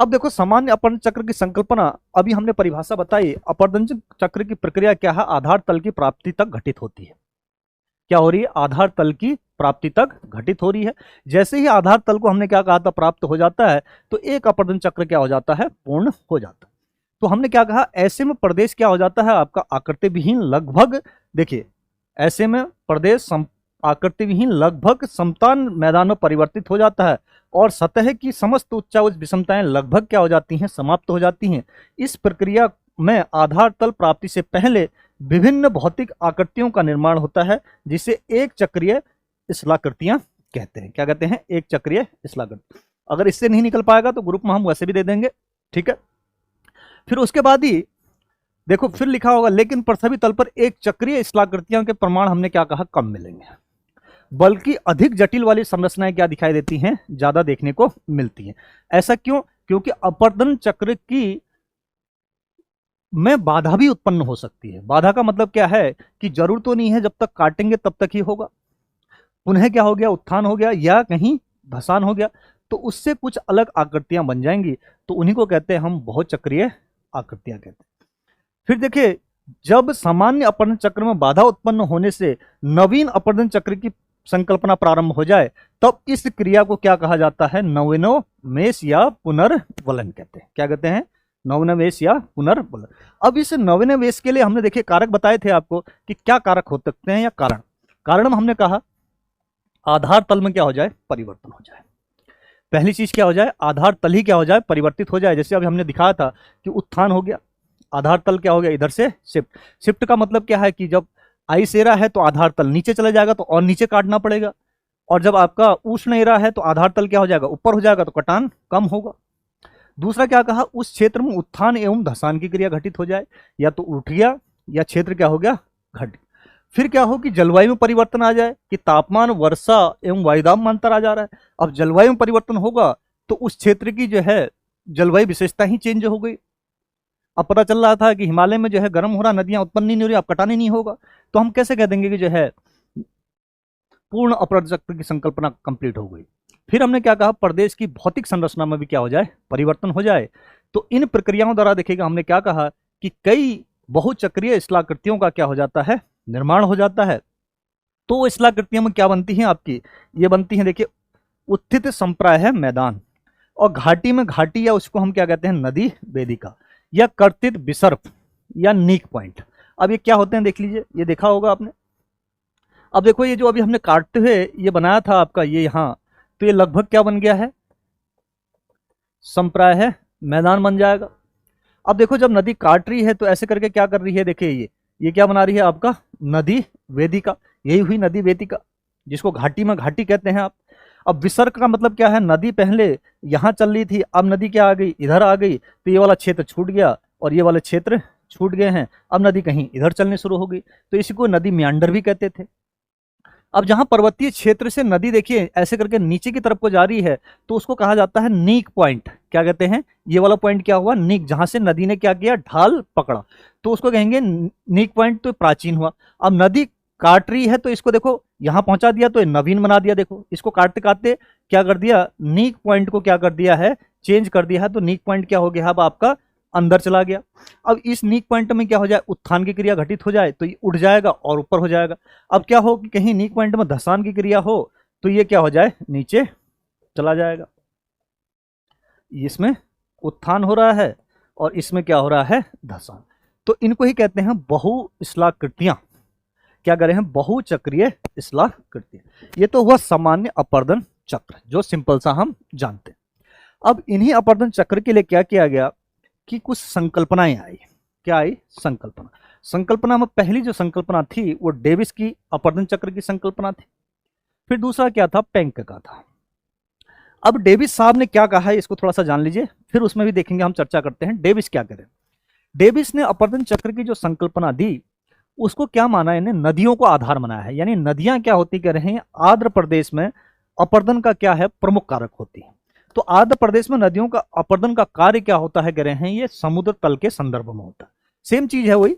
अब देखो सामान्य अपवर्तन चक्र की संकल्पना, अभी हमने परिभाषा बताई, अपवर्तन चक्र की प्रक्रिया क्या है, आधार तल की प्राप्ति तक घटित होती है। क्या हो रही है, आधार तल की प्राप्ति तक घटित हो रही है। जैसे ही आधार तल को हमने क्या कहा था, प्राप्त हो जाता है, तो एक अपवर्तन चक्र क्या हो जाता है, पूर्ण हो जाता है। तो हमने क्या कहा, ऐसे में प्रदेश क्या हो जाता है आपका, आकृति विहीन लगभग, देखिए ऐसे में प्रदेश आकृति विहीन लगभग समतल मैदान में परिवर्तित हो जाता है, और सतह की समस्त उच्च विषमताएं लगभग क्या हो जाती हैं, समाप्त हो जाती हैं। इस प्रक्रिया में आधार तल प्राप्ति से पहले विभिन्न भौतिक आकृतियों का निर्माण होता है, जिसे एक चक्रीय स्थलाकृतियां कहते हैं। क्या कहते हैं, एक चक्रीय स्थलाकृति। अगर इससे नहीं निकल पाएगा तो ग्रुप में हम वैसे भी दे देंगे, ठीक है। फिर उसके बाद ही देखो फिर लिखा होगा, लेकिन पृथ्वी तल पर एक चक्रीय स्थलाकृतियों के प्रमाण हमने क्या कहा, कम मिलेंगे, बल्कि अधिक जटिल वाली संरचनाएं क्या दिखाई देती हैं, ज्यादा देखने को मिलती हैं। ऐसा क्यों, क्योंकि अपवर्तन चक्र की में बाधा भी उत्पन्न हो सकती है। बाधा का मतलब क्या है कि जरूर तो नहीं है जब तक काटेंगे तब तक ही होगा, पुनः क्या हो गया, उत्थान हो गया, या कहीं धसान हो गया, तो उससे कुछ अलग आकृतियां बन जाएंगी, तो उन्हीं को कहते हैं हम बहुचक्रीय आकृतियां कहते हैं। फिर देखिए जब सामान्य अपवर्तन चक्र में बाधा उत्पन्न होने से नवीन अपवर्तन चक्र की संकल्पना प्रारंभ हो जाए, तब इस क्रिया को क्या कहा जाता है, नवोन्मेष या पुनर्वलन कहते हैं। क्या कहते हैं, नवोन्मेष या पुनर्वलन। अब इस नवोन्मेष के लिए हमने देखिए कारक बताए थे आपको कि क्या कारक हो सकते हैं, या कारण में हमने कहा आधार तल में क्या हो जाए, परिवर्तन हो जाए। पहली चीज क्या हो जाए, आधार तल ही क्या हो जाए, परिवर्तित हो जाए। जैसे अभी हमने दिखाया था कि उत्थान हो गया, आधार तल क्या हो गया, इधर से शिफ्ट का मतलब क्या है कि जब आई सेरा है तो आधार तल नीचे चला जाएगा, तो और नीचे काटना पड़ेगा, और जब आपका उष्ण एरा है तो आधार तल क्या हो जाएगा, ऊपर हो जाएगा, तो कटान कम होगा। दूसरा क्या कहा, उस क्षेत्र में उत्थान एवं धसान की क्रिया घटित हो जाए, या तो उठ गया या क्षेत्र क्या हो गया, घट। फिर क्या हो कि जलवायु में परिवर्तन आ जाए, कि तापमान, वर्षा एवं वायुदाब में अंतर आ जा रहा है। अब जलवायु में परिवर्तन होगा तो उस क्षेत्र की जो है जलवायु विशेषता ही चेंज हो गई। अब पता चल रहा था कि हिमालय में जो है गर्म हो रहा, नदियां उत्पन्न नहीं हो रही, अब कटानी नहीं होगा, तो हम कैसे कह देंगे कि जो है पूर्ण अपवर्तन चक्र की संकल्पना कंप्लीट हो गई। फिर हमने क्या कहा, प्रदेश की भौतिक संरचना में भी क्या हो जाए, परिवर्तन हो जाए। तो इन प्रक्रियाओं द्वारा देखिएगा हमने क्या कहा कि कई बहुचक्रीय स्थलाकृतियों का क्या हो जाता है, निर्माण हो जाता है। तो वो स्थलाकृतियां में क्या बनती हैं आपकी, ये बनती हैं देखिए उत्थित संप्राय मैदान, और घाटी में घाटी, या उसको हम क्या कहते हैं, नदी वेदिका, या कर्तित विसर्प या नीक पॉइंट। अब ये क्या होते हैं देख लीजिए, ये देखा होगा आपने। अब देखो ये जो अभी हमने काटते हुए ये बनाया था आपका ये यहाँ, तो ये लगभग क्या बन गया है, संप्राय है मैदान बन जाएगा। अब देखो जब नदी काट रही है तो ऐसे करके क्या कर रही है, देखिए ये क्या बना रही है आपका, नदी वेदिका। यही हुई नदी वेदिका, जिसको घाटी में घाटी कहते हैं आप। अब विसर्ग का मतलब क्या है, नदी पहले यहाँ चल रही थी, अब नदी क्या आ गई, इधर आ गई, तो ये वाला क्षेत्र छूट गया और ये वाले क्षेत्र छूट गए हैं, अब नदी कहीं इधर चलने शुरू हो गई, तो इसी को नदी म्यांडर भी कहते थे। अब जहां पर्वतीय क्षेत्र से नदी देखिए ऐसे करके नीचे की तरफ को जा रही है, तो उसको कहा जाता है नीक पॉइंट। क्या कहते हैं, ये वाला पॉइंट क्या हुआ, नीक, जहां से नदी ने क्या किया, ढाल पकड़ा, तो उसको कहेंगे नीक पॉइंट, तो प्राचीन हुआ। अब नदी काट रही है तो इसको देखो यहां पहुंचा दिया तो नवीन बना दिया, देखो इसको काटते काटते क्या कर दिया, नीक पॉइंट को क्या कर दिया है, चेंज कर दिया है, तो नीक पॉइंट क्या हो गया, अब आपका अंदर चला गया। अब इस नीक पॉइंट में क्या हो जाए, उत्थान की क्रिया घटित हो जाए तो ये उठ जाएगा और ऊपर हो जाएगा। अब क्या हो कि कहीं नीक पॉइंट में धसान की क्रिया हो तो ये क्या हो जाए, नीचे चला जाएगा। इसमें उत्थान हो रहा है और इसमें क्या हो रहा है, धसान। तो इनको ही कहते हैं बहुस्थलाकृतियां। क्या करें हैं, बहुचक्रीय स्थलाकृतियां। ये तो हुआ सामान्य अपवर्तन चक्र, जो सिंपल सा हम जानते हैं। अब इन्हीं अपवर्तन चक्र के लिए क्या किया गया कि कुछ संकल्पनाएं आई। क्या आई, संकल्पना। संकल्पना में पहली जो संकल्पना थी वो डेविस की अपवर्तन चक्र की संकल्पना थी। फिर दूसरा क्या था, पेंक का था। अब डेविस साहब ने क्या कहा है इसको थोड़ा सा जान लीजिए, फिर उसमें भी देखेंगे, हम चर्चा करते हैं डेविस क्या करे। डेविस ने अपरदन चक्र की जो संकल्पना दी उसको क्या माना, इन्हें नदियों को आधार बनाया है। यानी नदियां क्या होती कह रहे हैं, आंध्र प्रदेश में अपरदन का क्या है, प्रमुख कारक होती है। तो आंध्र प्रदेश में नदियों का अपरदन का कार्य क्या होता है कह रहे हैं, ये समुद्र तल के संदर्भ में होता है। सेम चीज है वही।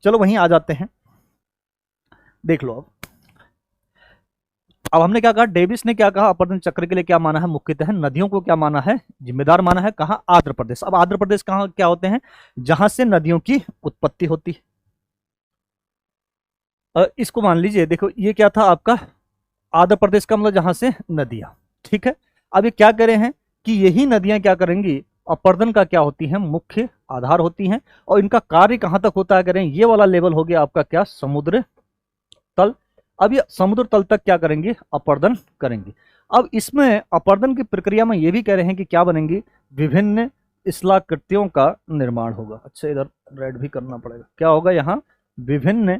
चलो वहीं आ जाते हैं, देख लो। अब हमने क्या कहा, डेविस ने क्या कहा, अपरदन चक्र के लिए क्या माना है, मुख्यतः नदियों को क्या माना है, जिम्मेदार माना है। कहा, आंध्र प्रदेश। अब आंध्र प्रदेश कहां क्या होते हैं, जहां से नदियों की उत्पत्ति होती है। इसको मान लीजिए, देखो ये क्या था आपका, आंध्र प्रदेश का मतलब जहां से नदियां, ठीक है। अब ये क्या करे हैं कि यही नदियां क्या करेंगी, अपरदन का क्या होती हैं, मुख्य आधार होती हैं। और इनका कार्य कहां तक होता है, करें ये वाला लेवल हो गया आपका क्या, समुद्र तल। अब ये समुद्र तल तक क्या करेंगे, अपरदन करेंगे। अब इसमें अपरदन की प्रक्रिया में ये भी कह रहे हैं कि क्या बनेंगी, विभिन्न स्थलाकृतियों का निर्माण होगा। अच्छा, इधर रेड भी करना पड़ेगा, क्या होगा यहाँ, विभिन्न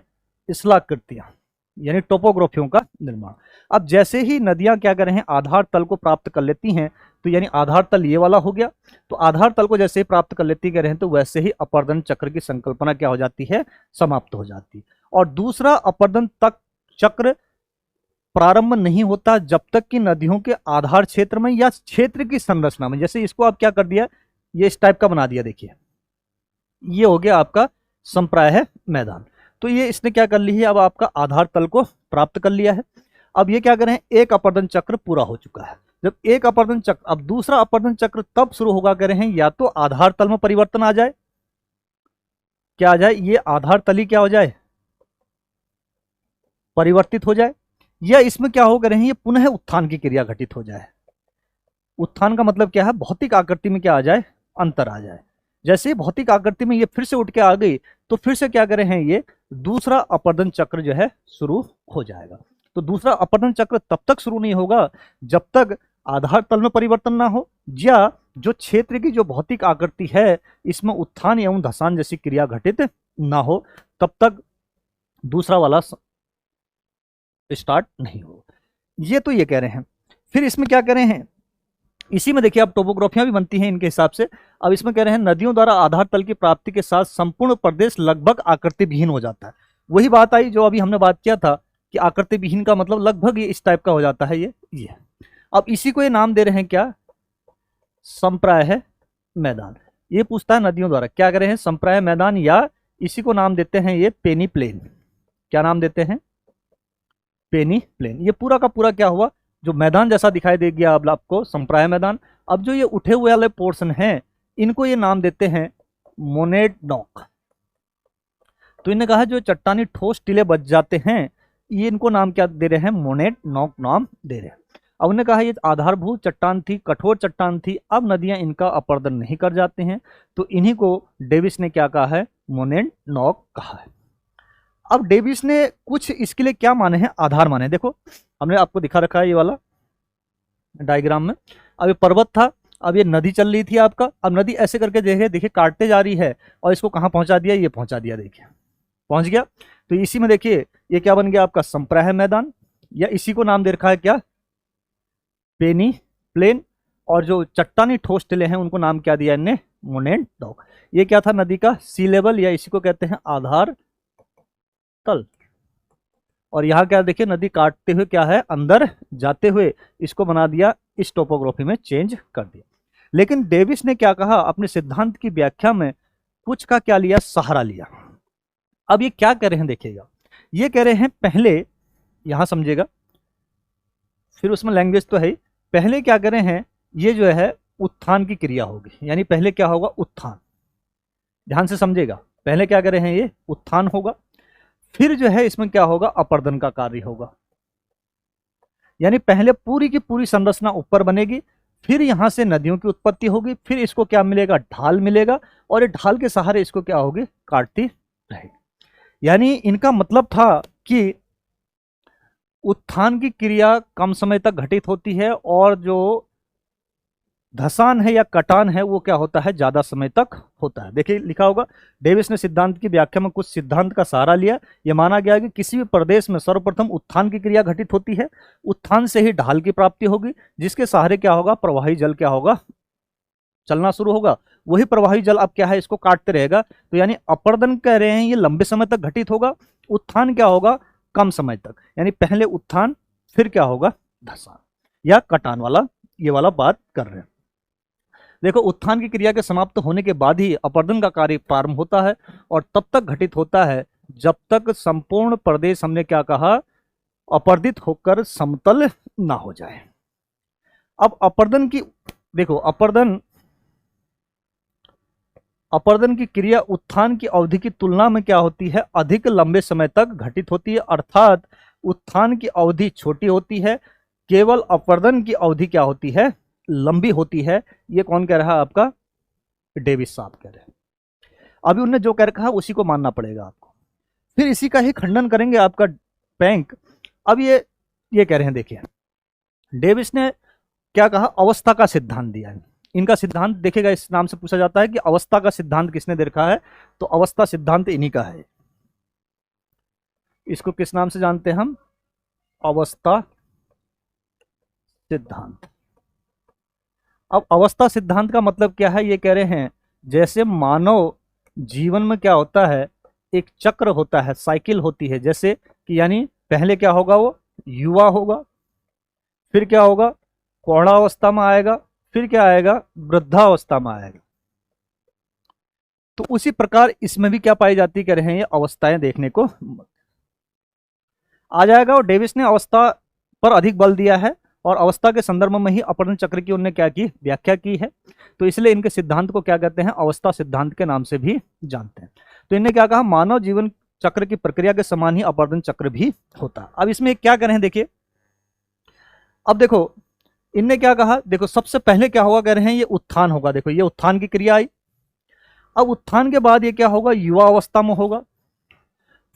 स्थलाकृतियां यानी टोपोग्राफियों का निर्माण। अब जैसे ही नदियां क्या कर रहे हैं, आधार तल को प्राप्त कर लेती हैं, तो यानी आधार तल ये वाला हो गया, तो आधार तल को जैसे ही प्राप्त कर लेती कह रहे हैं, तो वैसे ही अपरदन चक्र की संकल्पना क्या हो जाती है, समाप्त हो जाती है। और दूसरा अपरदन तक चक्र प्रारंभ नहीं होता जब तक कि नदियों के आधार क्षेत्र में या क्षेत्र की संरचना में, जैसे इसको आप क्या कर दिया, ये इस टाइप का बना दिया, देखिए ये हो गया आपका संप्राय मैदान। तो ये इसने क्या कर ली है, अब आपका आधार तल को प्राप्त कर लिया है। अब ये क्या करें, एक अपरदन चक्र पूरा हो चुका है। जब एक अपरदन चक्र, अब दूसरा अपरदन चक्र तब शुरू होगा कह रहे हैं, या तो आधार तल में परिवर्तन आ जाए, क्या आ जाए, ये आधार तली क्या हो जाए, परिवर्तित हो जाए, या इसमें क्या हो कह रहे हैं, ये पुनः उत्थान की क्रिया घटित हो जाए। उत्थान का मतलब क्या है, भौतिक आकृति में क्या आ जाए, अंतर आ जाए। जैसे ही भौतिक आकृति में ये फिर से उठ के आ गई, तो फिर से क्या करें हैं, ये दूसरा अपरदन चक्र जो है शुरू हो जाएगा। तो दूसरा अपरदन चक्र तब तक शुरू नहीं होगा जब तक आधार तल में परिवर्तन ना हो, या जो क्षेत्र की जो भौतिक आकृति है इसमें उत्थान एवं धसान जैसी क्रिया घटित ना हो, तब तक दूसरा वाला स्टार्ट नहीं हो। ये तो ये कह रहे हैं। फिर इसमें क्या कह रहे हैं, इसी में देखिए अब टोपोग्राफियां भी बनती हैं इनके हिसाब से। अब इसमें कह रहे हैं, नदियों द्वारा आधार तल की प्राप्ति के साथ संपूर्ण प्रदेश लगभग आकृति विहीन हो जाता है। वही बात आई जो अभी हमने बात किया था कि आकृति विहीन का मतलब लगभग ये इस टाइप का हो जाता है, ये। अब इसी को ये नाम दे रहे हैं क्या, संप्राय मैदान। ये पूछता है नदियों द्वारा क्या कर रहे हैं, संप्राय मैदान, या इसी को नाम देते हैं ये पेनी प्लेन। क्या नाम देते हैं, पेनी प्लेन। ये पूरा का पूरा क्या हुआ, जो मैदान जैसा दिखाई दे गया अब आपको, संप्राय मैदान। अब जो ये उठे हुए वाले पोर्शन हैं, इनको ये नाम देते हैं मोनेडनॉक। तो इन्होंने कहा जो चट्टानी ठोस टीले बच जाते हैं, ये इनको नाम क्या दे रहे हैं, मोनेडनॉक नाम दे रहे हैं। अब उन्होंने कहा ये आधारभूत चट्टान थी, कठोर चट्टान थी, अब नदियां इनका अपरदन नहीं कर जाते हैं, तो इन्हीं को डेविस ने क्या कहा है, मोनेडनॉक कहा है। अब डेविस ने कुछ इसके लिए क्या माने हैं, आधार माने। देखो हमने आपको दिखा रखा है ये वाला डायग्राम में। अब ये पर्वत था, अब ये नदी चल रही थी आपका, अब नदी ऐसे करके देखिए काटते जा रही है, और इसको कहाँ पहुंचा दिया, ये पहुंचा दिया, देखिए पहुंच गया। तो इसी में देखिए ये क्या बन गया आपका, संप्राय मैदान, या इसी को नाम दे रखा है क्या, पेनी प्लेन। और जो चट्टानी ठोस टीले हैं उनको नाम क्या दिया इनने, मोनेडनॉक। ये क्या था, नदी का सी लेवल, या इसी को कहते हैं आधार तल। और यहाँ क्या देखिए, नदी काटते हुए क्या है, अंदर जाते हुए इसको बना दिया, इस टोपोग्राफी में चेंज कर दिया। लेकिन डेविस ने क्या कहा, अपने सिद्धांत की व्याख्या में कुछ का क्या लिया, सहारा लिया। अब ये क्या कह रहे हैं देखिएगा, ये कह रहे हैं पहले, यहां समझिएगा, फिर उसमें लैंग्वेज तो है ही। पहले क्या कह रहे हैं, ये जो है उत्थान की क्रिया होगी, यानी पहले क्या होगा, उत्थान। ध्यान से समझिएगा, पहले क्या कह रहे हैं, ये उत्थान होगा, फिर जो है इसमें क्या होगा, अपरदन का कार्य होगा। यानी पहले पूरी की पूरी संरचना ऊपर बनेगी, फिर यहां से नदियों की उत्पत्ति होगी, फिर इसको क्या मिलेगा, ढाल मिलेगा, और ये ढाल के सहारे इसको क्या होगी, काटती रहेगी। यानी इनका मतलब था कि उत्थान की क्रिया कम समय तक घटित होती है, और जो धसान है या कटान है वो क्या होता है, ज्यादा समय तक होता है। देखिए लिखा होगा, डेविस ने सिद्धांत की व्याख्या में कुछ सिद्धांत का सहारा लिया। यह माना गया कि किसी भी प्रदेश में सर्वप्रथम उत्थान की क्रिया घटित होती है, उत्थान से ही ढाल की प्राप्ति होगी, जिसके सहारे क्या होगा, प्रवाही जल क्या होगा, चलना शुरू होगा। वही प्रवाही जल अब क्या है, इसको काटते रहेगा। तो यानी अपर्दन कह रहे हैं ये लंबे समय तक घटित होगा, उत्थान क्या होगा, कम समय तक। यानी पहले उत्थान फिर क्या होगा, धसान या कटान वाला, ये वाला बात कर रहे हैं। देखो, उत्थान की क्रिया के समाप्त होने के बाद ही अपर्दन का कार्य प्रारंभ होता है और तब तक घटित होता है जब तक संपूर्ण प्रदेश, हमने क्या कहा, अपर्दित होकर समतल ना हो जाए। अब अपर्दन की, देखो अपर्दन की क्रिया उत्थान की अवधि की तुलना में क्या होती है, अधिक लंबे समय तक घटित होती है, अर्थात उत्थान की अवधि छोटी होती है, केवल अपर्दन की अवधि क्या होती है, लंबी होती है। ये कौन कह रहा है, आपका डेविस साहब कह रहे हैं। अभी उनने जो कह रखा है उसी को मानना पड़ेगा आपको। फिर इसी का ही खंडन करेंगे आपका पैंक। अब ये कह रहे हैं, देखिए डेविस ने क्या कहा, अवस्था का सिद्धांत दिया है। इनका सिद्धांत देखिएगा, इस नाम से पूछा जाता है कि अवस्था का सिद्धांत किसने दे रखा है, तो अवस्था सिद्धांत इन्हीं का है। इसको किस नाम से जानते हैं हम, अवस्था सिद्धांत। अब अवस्था सिद्धांत का मतलब क्या है, ये कह रहे हैं जैसे मानव जीवन में क्या होता है, एक चक्र होता है, साइकिल होती है, जैसे कि यानी पहले क्या होगा, वो युवा होगा, फिर क्या होगा, प्रौढ़ावस्था में आएगा, फिर क्या आएगा, वृद्धावस्था में आएगा। तो उसी प्रकार इसमें भी क्या पाई जाती, कह रहे हैं ये अवस्थाएं देखने को आ जाएगा। और डेविस ने अवस्था पर अधिक बल दिया है और अवस्था के संदर्भ में ही अपर्दन चक्र की उन्होंने क्या की, व्याख्या की है। तो इसलिए इनके सिद्धांत को क्या कहते हैं, अवस्था सिद्धांत के नाम से भी जानते हैं। तो इन्हें क्या कहा, मानव जीवन चक्र की प्रक्रिया के समान ही अपर्दन चक्र भी होता है। अब इसमें क्या करें, देखिए अब देखो इनने क्या कहा, देखो सबसे पहले क्या होगा, कह रहे हैं ये उत्थान होगा। देखो ये उत्थान की क्रिया आई। अब उत्थान के बाद ये क्या होगा, युवा अवस्था में होगा,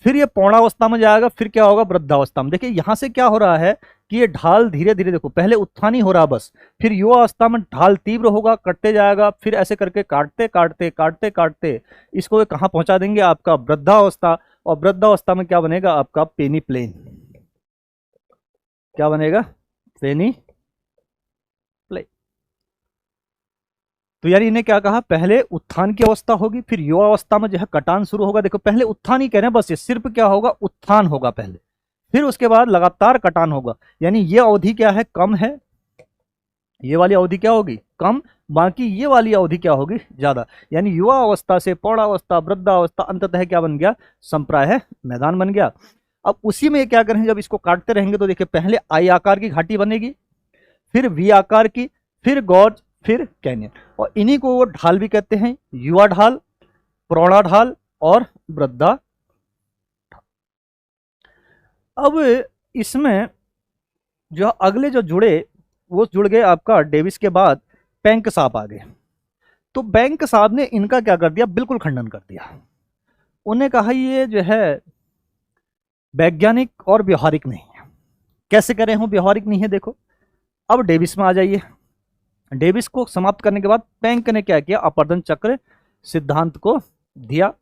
फिर ये पौणावस्था में जाएगा, फिर क्या होगा, वृद्धावस्था में। देखिए यहां से क्या हो रहा है कि ये ढाल धीरे धीरे, देखो पहले उत्थान ही हो रहा बस, फिर युवा अवस्था में ढाल तीव्र होगा, कटते जाएगा, फिर ऐसे करके काटते काटते काटते काटते इसको कहां पहुंचा देंगे, आपका वृद्धावस्था। और वृद्धावस्था में क्या बनेगा, आपका पेनी प्लेन। क्या बनेगा, पेनी प्लेन। तो यानी इन्हें क्या कहा, पहले उत्थान की अवस्था होगी, फिर युवा अवस्था में जो है कटान शुरू होगा। देखो पहले उत्थान ही कह रहे हैं बस, ये सिर्फ क्या होगा, उत्थान होगा पहले, फिर उसके बाद लगातार कटान होगा। यानी ये अवधि क्या है, कम है, ये वाली अवधि क्या होगी, कम, बाकी ये वाली अवधि क्या होगी, ज्यादा। यानी युवा अवस्था से प्रौढ़ावस्था, वृद्धावस्था, अंततः क्या बन गया, संप्राय मैदान बन गया। अब उसी में क्या करें, जब इसको काटते रहेंगे तो देखिए पहले आई आकार की घाटी बनेगी, फिर वी आकार की, फिर गॉर्ज, फिर कैनियन। और इन्हीं को वो ढाल भी कहते हैं, युवा ढाल, प्रौढ़ा ढाल और वृद्धा ढाल। अब इसमें जो अगले जो जुड़े, वो जुड़ गए आपका डेविस के बाद बैंक साहब आ गए। तो बैंक साहब ने इनका क्या कर दिया, बिल्कुल खंडन कर दिया। उन्हें कहा ये जो है वैज्ञानिक और व्यवहारिक नहीं है। कैसे करें हूं व्यवहारिक नहीं है, देखो अब डेविस में आ जाइए। डेविस को समाप्त करने के बाद पैंक ने क्या किया, अपर्दन चक्र सिद्धांत को दिया।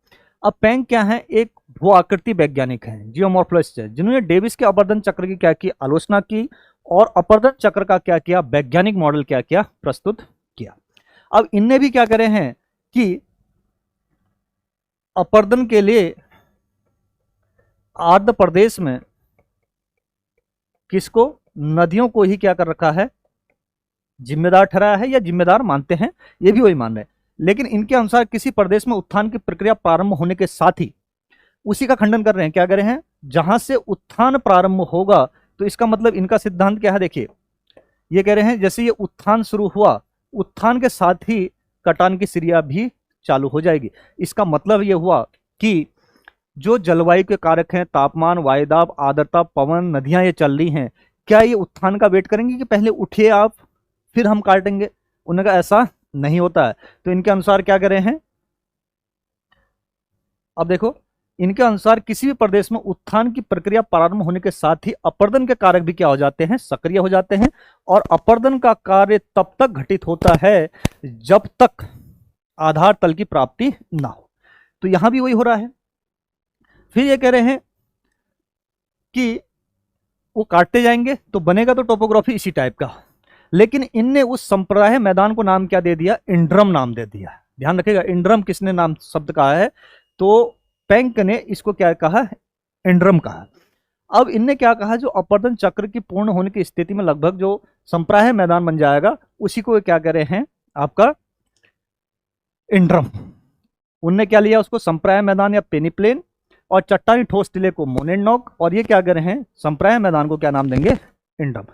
अब पैंक क्या है, एक भू आकृति वैज्ञानिक है, जियोमॉर्फोलॉजिस्ट है, जिन्होंने डेविस के अपर्दन चक्र की क्या की, आलोचना की और अपर्दन चक्र का क्या किया, वैज्ञानिक मॉडल क्या किया, प्रस्तुत किया। अब इनने भी क्या करे हैं कि अपर्दन के लिए आंध्र प्रदेश में किसको, नदियों को ही क्या कर रखा है, जिम्मेदार ठहराया है, या जिम्मेदार मानते हैं, ये भी वही मान रहे हैं। लेकिन इनके अनुसार किसी प्रदेश में उत्थान की प्रक्रिया प्रारंभ होने के साथ ही उसी का खंडन कर रहे हैं। क्या कर रहे हैं, जहां से उत्थान प्रारंभ होगा, तो इसका मतलब इनका सिद्धांत क्या है, देखिए ये कह रहे हैं जैसे ये उत्थान शुरू हुआ, उत्थान के साथ ही कटान की क्रिया भी चालू हो जाएगी। इसका मतलब ये हुआ कि जो जलवायु के कारक हैं, तापमान, वायुदाब, आर्द्रता, पवन, नदियां ये चल रही हैं, क्या ये उत्थान का वेट करेंगे कि पहले उठिए आप फिर हम काटेंगे? उन्होंने कहा ऐसा नहीं होता है। तो इनके अनुसार क्या कर रहे हैं, अब देखो इनके अनुसार किसी भी प्रदेश में उत्थान की प्रक्रिया प्रारंभ होने के साथ ही अपर्दन के कारक भी क्या हो जाते हैं, सक्रिय हो जाते हैं। और अपर्दन का कार्य तब तक घटित होता है जब तक आधार तल की प्राप्ति ना हो। तो यहां भी वही हो रहा है। फिर ये कह रहे हैं कि वो काटते जाएंगे तो बनेगा तो टोपोग्राफी इसी टाइप का, लेकिन इनने उस संप्रदाय मैदान को नाम क्या दे दिया, इंड्रम नाम दे दिया। ध्यान रखिएगा, इंड्रम किसने नाम शब्द कहा है, तो पेंक ने इसको क्या कहा, इंड्रम कहा। अब इनने क्या कहा, जो अपर्दन चक्र की पूर्ण होने की स्थिति में लगभग जो संप्राय मैदान बन जाएगा उसी को क्या कह रहे हैं, आपका इंड्रम। उनने क्या लिया उसको, संप्राय मैदान या पेनिप्लेन, और चट्टानी ठोस टिले को मोनेनॉक, और ये क्या कह रहे हैं, संप्राय मैदान को क्या नाम देंगे, इंड्रम।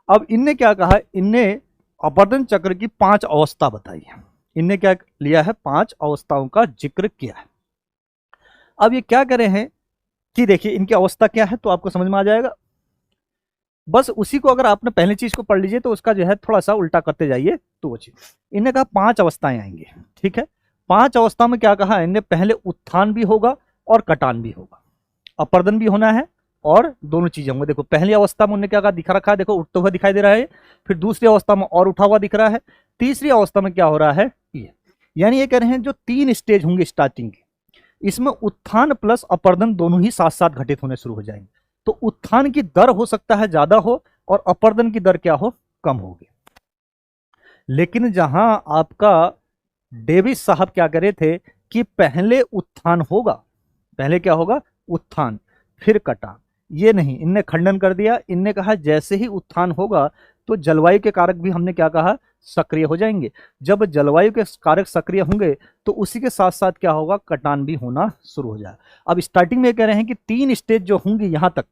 अब इनने क्या कहा, इनने अपर्दन चक्र की 5 अवस्था बताई है। इनने क्या लिया है, 5 अवस्थाओं का जिक्र किया है। अब ये क्या कह रहे हैं कि देखिए इनकी अवस्था क्या है तो आपको समझ में आ जाएगा। बस उसी को अगर आपने पहली चीज को पढ़ लीजिए तो उसका जो है थोड़ा सा उल्टा करते जाइए तो वो चीज। इनने कहा 5 अवस्थाएं आएंगी, ठीक है। 5 अवस्था में क्या कहा इनने, पहले उत्थान भी होगा और कटान भी होगा, अपर्दन भी होना है और दोनों चीजें होंगे। देखो पहली अवस्था में उन्होंने क्या कहा, दिखा रखा है, देखो उठता हुआ दिखाई दे रहा है। फिर दूसरी अवस्था में और उठा हुआ दिख रहा है। तीसरी अवस्था में क्या हो रहा है, ये यानी ये कह रहे हैं जो 3 स्टेज होंगे स्टार्टिंग के, इसमें उत्थान प्लस अपर्दन दोनों ही साथ साथ घटित होने शुरू हो जाएंगे। तो उत्थान की दर हो सकता है ज्यादा हो और अपर्दन की दर क्या हो, कम होगी। लेकिन जहां आपका डेविस साहब क्या करे थे कि पहले उत्थान होगा, पहले क्या होगा, उत्थान फिर कटान, ये नहीं, इनने खंडन कर दिया। इनने कहा जैसे ही उत्थान होगा तो जलवायु के कारक भी हमने क्या कहा, सक्रिय हो जाएंगे। जब जलवायु के कारक सक्रिय होंगे तो उसी के साथ साथ क्या होगा, कटान भी होना शुरू हो जाएगा। अब स्टार्टिंग में कह रहे हैं कि 3 स्टेज जो होंगी यहां तक,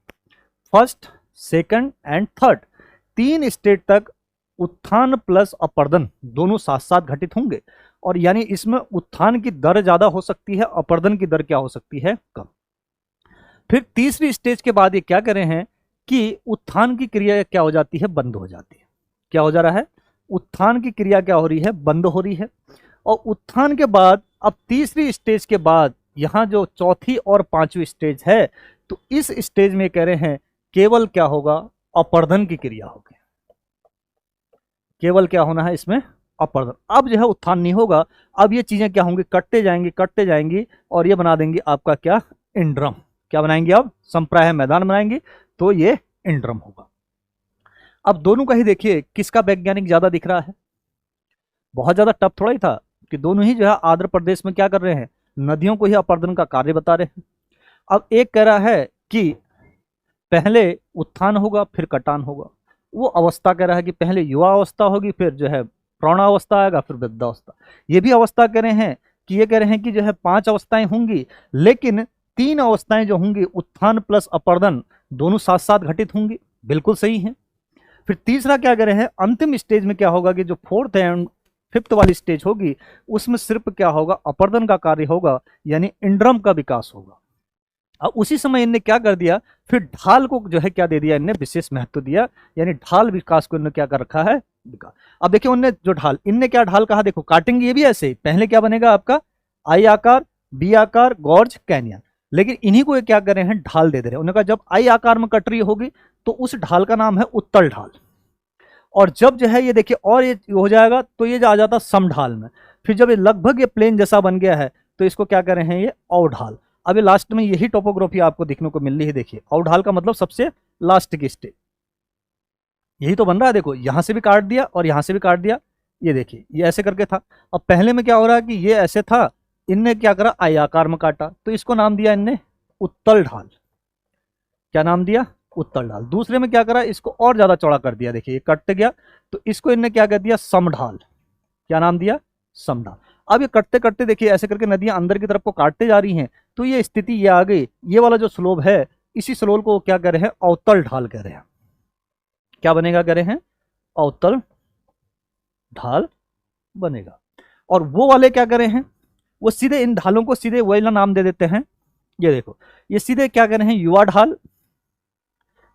first second and third, 3 stage तक उत्थान प्लस अपर्दन दोनों साथ साथ घटित होंगे। और यानी इसमें उत्थान की दर ज्यादा हो सकती है, अपर्दन की दर क्या हो सकती है, कम। फिर तीसरी स्टेज के बाद ये क्या कर रहे हैं कि उत्थान की क्रिया क्या हो जाती है, बंद हो जाती है। क्या हो जा रहा है, उत्थान की क्रिया क्या हो रही है, बंद हो रही है। और उत्थान के बाद अब तीसरी स्टेज के बाद यहां जो चौथी और 5वीं स्टेज है, तो इस स्टेज में कह रहे हैं केवल क्या होगा, अपर्दन की क्रिया होगी। केवल क्या होना है इसमें, अपर्दन। अब जो है उत्थान नहीं होगा। अब ये चीजें क्या होंगी, कटते जाएंगी और ये बना देंगे आपका क्या, इंड्रम। क्या बनाएंगे, अब संप्राय मैदान बनाएंगे तो ये इंड्रम होगा। अब दोनों का ही देखिए किसका वैज्ञानिक ज्यादा दिख रहा है, बहुत ज्यादा टफ थोड़ा ही था कि दोनों ही जो है आंध्र प्रदेश में क्या कर रहे हैं, नदियों को ही अपर्दन का कार्य बता रहे हैं। अब एक कह रहा है कि पहले उत्थान होगा फिर कटान होगा, वो अवस्था कह रहा है कि पहले युवा अवस्था होगी फिर जो है प्रौढ़ावस्था आएगा फिर वृद्धावस्था। ये भी अवस्था कह रहे हैं कि ये कह रहे हैं कि जो है 5 अवस्थाएं होंगी, लेकिन 3 अवस्थाएं जो होंगी उत्थान प्लस अपर्दन दोनों साथ साथ घटित होंगी। बिल्कुल सही है। फिर तीसरा क्या कह रहे हैं, अंतिम स्टेज में क्या होगा कि जो 4th एंड 5th वाली स्टेज होगी उसमें सिर्फ क्या होगा, अपर्दन का कार्य होगा, यानी इंड्रम का विकास होगा। अब उसी समय इनने क्या कर दिया, फिर ढाल को जो है क्या दे दिया, इनने विशेष महत्व दिया, यानी ढाल विकास को इन्होंने क्या कर रखा है, विकास। अब देखिए उनने जो ढाल, इनने क्या ढाल कहा, देखो काटेंगे ये भी ऐसे ही, पहले क्या बनेगा आपका आई आकार, बी आकार, गॉर्ज, कैनियन, लेकिन इन्हीं को ये क्या कर रहे हैं, ढाल दे रहे हैं। उन्होंने कहा जब आई आकार में कट रही होगी तो उस ढाल का नाम है उत्तल ढाल, और जब जो है ये देखिए और ये हो जाएगा तो ये आ जाता सम ढाल में। फिर जब ये लगभग ये प्लेन जैसा बन गया है तो इसको क्या कर रहे हैं, ये अवढाल। अब ये लास्ट में यही टोपोग्राफी आपको देखने को मिल रही है। देखिए अवढाल का मतलब सबसे लास्ट की स्टेज, यही तो बन रहा है। देखो यहां से भी काट दिया और यहां से भी काट दिया, ये देखिए ये ऐसे करके था। अब पहले में क्या हो रहा है कि ये ऐसे था, इनने क्या करा, आई आकार में काटा, तो इसको नाम दिया इनने उत्तल ढाल। क्या नाम दिया, उत्तल ढाल। दूसरे में क्या करा, इसको और ज्यादा चौड़ा कर दिया, देखिए ये कटते गया, तो इसको इनने क्या कर दिया, समढाल। क्या नाम दिया, समढाल। अब ये कटते कटते देखिए ऐसे करके नदियां अंदर की तरफ को काटते जा रही हैं, तो ये स्थिति ये आ गई, ये वाला जो स्लोप है इसी स्लोप को क्या कह रहे हैं, अवतल ढाल कह रहे हैं। क्या बनेगा कह रहे हैं, अवतल ढाल बनेगा। और वो वाले क्या कर रहे हैं, वो सीधे इन ढालों को सीधे वही नाम दे देते हैं। ये देखो ये सीधे क्या कह रहे हैं, युवा ढाल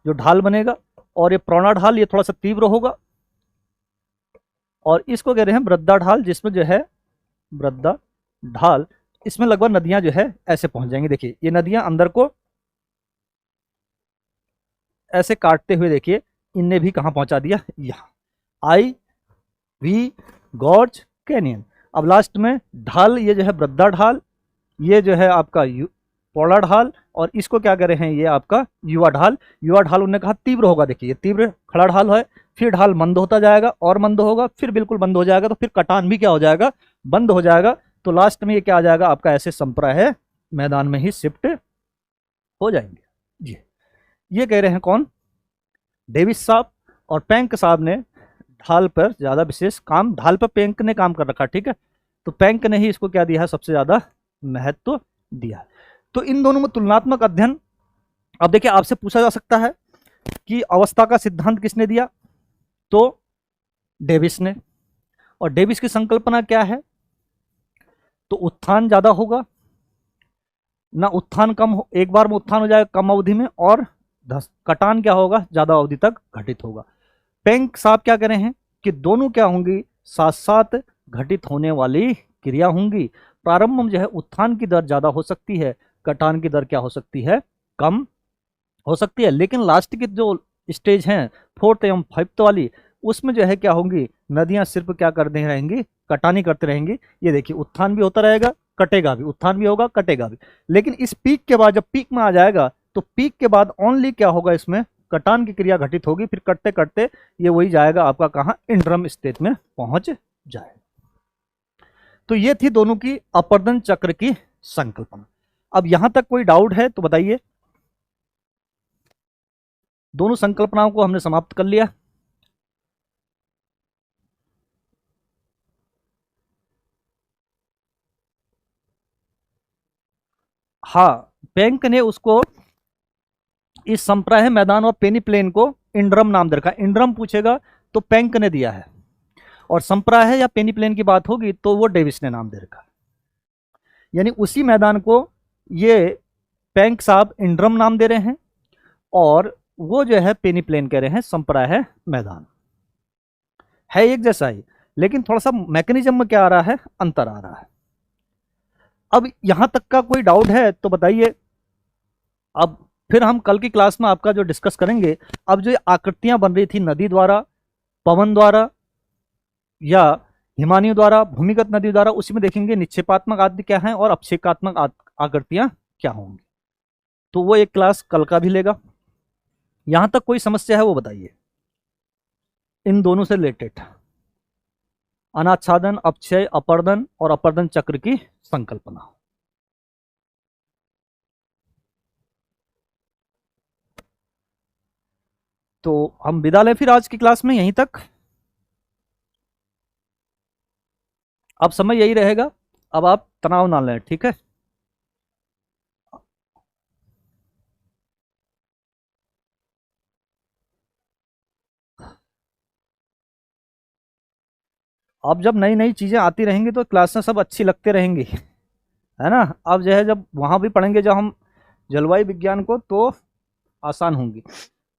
जो ढाल बनेगा, और ये प्रौढ़ा ढाल ये थोड़ा सा तीव्र होगा, और इसको कह रहे हैं वृद्धा ढाल, जिसमें जो है वृद्धा ढाल, इसमें लगभग नदियां जो है ऐसे पहुंच जाएंगी। देखिए ये नदियां अंदर को ऐसे काटते हुए देखिए इनने भी कहां पहुंचा दिया, यहां आई वी गॉर्ज कैनियन। अब लास्ट में ढाल, ये जो है ब्रद्धा ढाल, ये जो है आपका पौड़ा ढाल, और इसको क्या करे हैं ये आपका युवा ढाल। युवा ढाल उन्होंने कहा तीव्र होगा। देखिए ये तीव्र खड़ा ढाल है, फिर ढाल मंद होता जाएगा और मंद होगा, फिर बिल्कुल बंद हो जाएगा, तो फिर कटान भी क्या हो जाएगा, बंद हो जाएगा। तो लास्ट में ये क्या आ जाएगा आपका, ऐसे संप्राय मैदान में ही शिफ्ट हो जाएंगे जी। ये कह रहे हैं कौन, डेविस साहब। और पैंक साहब ने ढाल पर ज्यादा विशेष काम, ढाल पर पैंक ने काम कर रखा, ठीक है। तो पैंक ने ही इसको क्या दिया है, सबसे ज्यादा महत्व दिया। तो इन दोनों में तुलनात्मक अध्ययन। अब देखिए आपसे पूछा जा सकता है कि अवस्था का सिद्धांत किसने दिया, तो डेविस ने। और डेविस की संकल्पना क्या है, तो उत्थान ज्यादा होगा ना, उत्थान कम हो, एक बार में उत्थान हो जाएगा कम अवधि में, और कटान क्या होगा, ज्यादा अवधि तक घटित होगा। पैंक साहब क्या कह रहे हैं कि दोनों क्या होंगी, साथ साथ घटित होने वाली क्रिया होंगी। प्रारंभ में जो है उत्थान की दर ज्यादा हो सकती है, कटान की दर क्या हो सकती है, कम हो सकती है। लेकिन लास्ट की जो स्टेज है, फोर्थ एवं फिफ्थ वाली, उसमें जो है क्या होंगी, नदियां सिर्फ क्या करते रहेंगी, कटानी करते रहेंगी। ये देखिए उत्थान भी होता रहेगा, कटेगा भी, उत्थान भी होगा, कटेगा भी। लेकिन इस पीक के बाद, जब पीक में आ जाएगा, तो पीक के बाद ओनली क्या होगा, इसमें कटान की क्रिया घटित होगी, फिर कटते कटते ये वही जाएगा आपका कहाँ, इंड्रम स्टेट में पहुंच जाए। तो ये थी दोनों की अपर्दन चक्र की संकल्पना। अब यहां तक कोई डाउट है तो बताइए। दोनों संकल्पनाओं को हमने समाप्त कर लिया। हाँ, पैंक ने उसको, इस संप्राय मैदान और पेनी प्लेन को इंड्रम नाम दे रखा। इंड्रम पूछेगा तो पैंक ने दिया है, और संप्राय या पेनी प्लेन की बात होगी तो वो डेविस ने नाम दे रखा। यानी उसी मैदान को ये पैंक साहब इंड्रम नाम दे रहे हैं, और वो जो है पेनी प्लेन कह रहे हैं संप्राय मैदान। है एक जैसा ही, लेकिन थोड़ा सा मैकेनिज्म में क्या आ रहा है, अंतर आ रहा है। अब यहां तक का कोई डाउट है तो बताइए। अब फिर हम कल की क्लास में आपका जो डिस्कस करेंगे, अब जो आकृतियां बन रही थी नदी द्वारा, पवन द्वारा या हिमानियों द्वारा, भूमिगत नदी द्वारा, उसी में देखेंगे निक्षेपात्मक आदि क्या है और अपक्षेपात्मक आकृतियां क्या होंगी। तो वो एक क्लास कल का भी लेगा। यहां तक कोई समस्या है वो बताइए, इन दोनों से रिलेटेड, अनाच्छादन, अपक्षय, अपर्दन और अपर्दन चक्र की संकल्पना। तो हम विदा लें फिर आज की क्लास में यहीं तक। अब समय यही रहेगा, अब आप तनाव ना लें, ठीक है। अब जब नई नई चीजें आती रहेंगी तो क्लासें सब अच्छी लगते रहेंगी, है ना। अब जो है जब वहां भी पढ़ेंगे जब हम जलवायु विज्ञान को, तो आसान होंगी।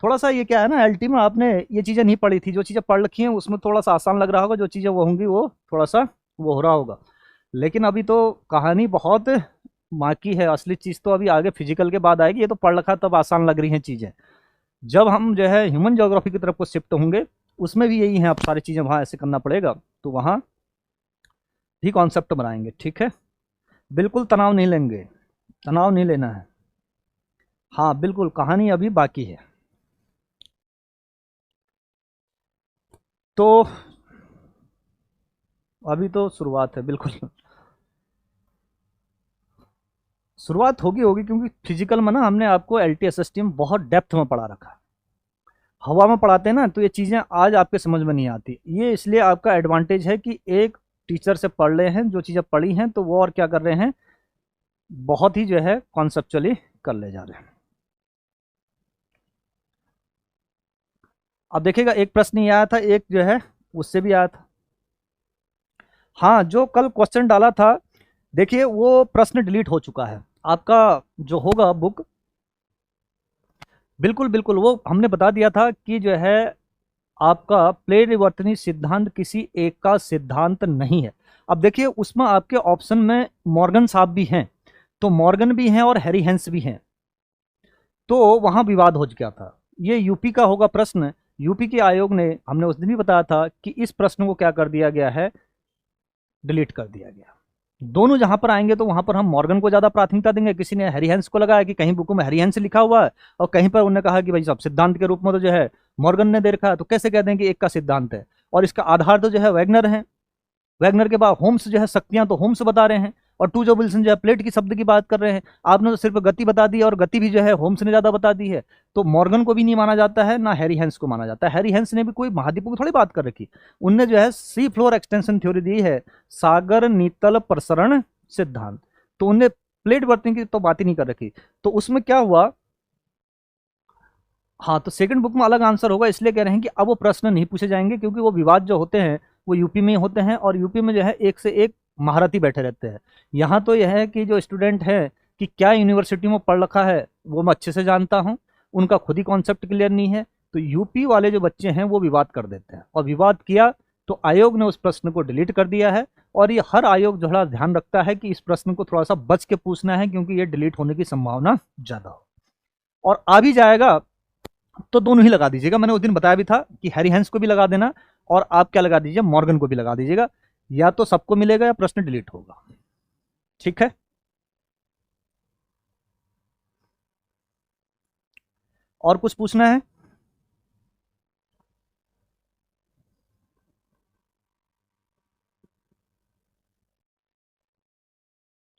थोड़ा सा ये क्या है ना, एलटी में आपने ये चीजें नहीं पढ़ी थी, जो चीजें पढ़ रखी हैं उसमें थोड़ा सा आसान लग रहा होगा, जो चीजें वो होंगी वो थोड़ा सा वो हो रहा होगा। लेकिन अभी तो कहानी बहुत बाकी है, असली चीज तो अभी आगे फिजिकल के बाद आएगी। ये तो पढ़ रखा तब आसान लग रही हैं चीजें। जब हम जो है ह्यूमन ज्योग्राफी की तरफ को शिफ्ट होंगे, उसमें भी यही है, अब सारी चीजें वहां ऐसे करना पड़ेगा, तो वहां भी कॉन्सेप्ट बनाएंगे, ठीक है। बिल्कुल तनाव नहीं लेंगे, तनाव नहीं लेना है। हाँ बिल्कुल, कहानी अभी बाकी है। तो अभी तो शुरुआत है, बिल्कुल शुरुआत होगी होगी, क्योंकि फिजिकल में ना हमने आपको LTSST में बहुत डेप्थ में पढ़ा रखा। हवा में पढ़ाते हैं ना, तो ये चीज़ें आज आपके समझ में नहीं आती। ये इसलिए आपका एडवांटेज है कि एक टीचर से पढ़ रहे हैं, जो चीज़ें पढ़ी हैं तो वो और क्या कर रहे हैं, बहुत ही जो है कॉन्सेप्चुअली कर ले जा रहे हैं। अब देखिएगा, एक प्रश्न ये आया था, एक जो है उससे भी आया था। हाँ, जो कल क्वेश्चन डाला था, देखिए वो प्रश्न डिलीट हो चुका है आपका, जो होगा बुक। बिल्कुल बिल्कुल, वो हमने बता दिया था कि जो है आपका प्लेरिवर्तनी सिद्धांत किसी एक का सिद्धांत नहीं है। अब देखिए उसमें आपके ऑप्शन में मॉर्गन साहब भी हैं, तो मॉर्गन भी हैं और हैरी हेंस भी हैं, तो वहां विवाद हो गया था। ये यूपी का होगा प्रश्न। यूपी के आयोग ने, हमने उस दिन भी बताया था कि इस प्रश्न को क्या कर दिया गया है, डिलीट कर दिया गया। दोनों जहां पर आएंगे तो वहां पर हम मॉर्गन को ज्यादा प्राथमिकता देंगे। किसी ने हैरी को लगाया कि कहीं बुकों में हैरी लिखा हुआ है, और कहीं पर उन्होंने कहा कि भाई सब सिद्धांत के रूप में तो जो है मॉर्गन ने दे रखा है, तो कैसे कह दें कि एक का सिद्धांत है। और इसका आधार तो जो है वैगनर है। वैगनर के बाद होम्स जो है शक्तियां तो होम्स बता रहे हैं, और टू जो विल्सन जो है प्लेट की शब्द की बात कर रहे हैं। आपने तो सिर्फ गति बता दी, और गति भी जो है होम्स ने ज्यादा बता दी है। तो मॉर्गन को भी नहीं माना जाता है, ना हैरी हेंस को माना जाता है। हैरी हेंस ने भी कोई महाद्वीपों की थोड़ी बात कर रखी, उनने जो है सी फ्लोर एक्सटेंशन थ्योरी दी है, सागर नीतल प्रसरण सिद्धांत। तो उनने प्लेट बर्थिंग की तो बात ही नहीं कर रखी। तो उसमें क्या हुआ, हाँ, तो सेकंड बुक में अलग आंसर होगा, इसलिए कह रहे हैं कि अब वो प्रश्न नहीं पूछे जाएंगे, क्योंकि वो विवाद जो होते हैं वो यूपी में होते हैं, और यूपी में जो है एक से एक महारथी बैठे रहते हैं। यहाँ तो यह है कि जो स्टूडेंट है कि क्या यूनिवर्सिटी में पढ़ रखा है वो मैं अच्छे से जानता हूँ, उनका खुद ही कॉन्सेप्ट क्लियर नहीं है। तो यूपी वाले जो बच्चे हैं वो विवाद कर देते हैं, और विवाद किया तो आयोग ने उस प्रश्न को डिलीट कर दिया है। और ये हर आयोग थोड़ा ध्यान रखता है कि इस प्रश्न को थोड़ा सा बच के पूछना है, क्योंकि ये डिलीट होने की संभावना ज्यादा हो। और आ भी जाएगा तो दोनों ही लगा दीजिएगा। मैंने उस दिन बताया भी था कि हैरी हेंस को भी लगा देना, और आप क्या लगा दीजिए, मॉर्गन को भी लगा दीजिएगा। या तो सबको मिलेगा या प्रश्न डिलीट होगा। ठीक है, और कुछ पूछना है?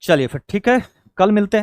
चलिए फिर ठीक है, कल मिलते हैं।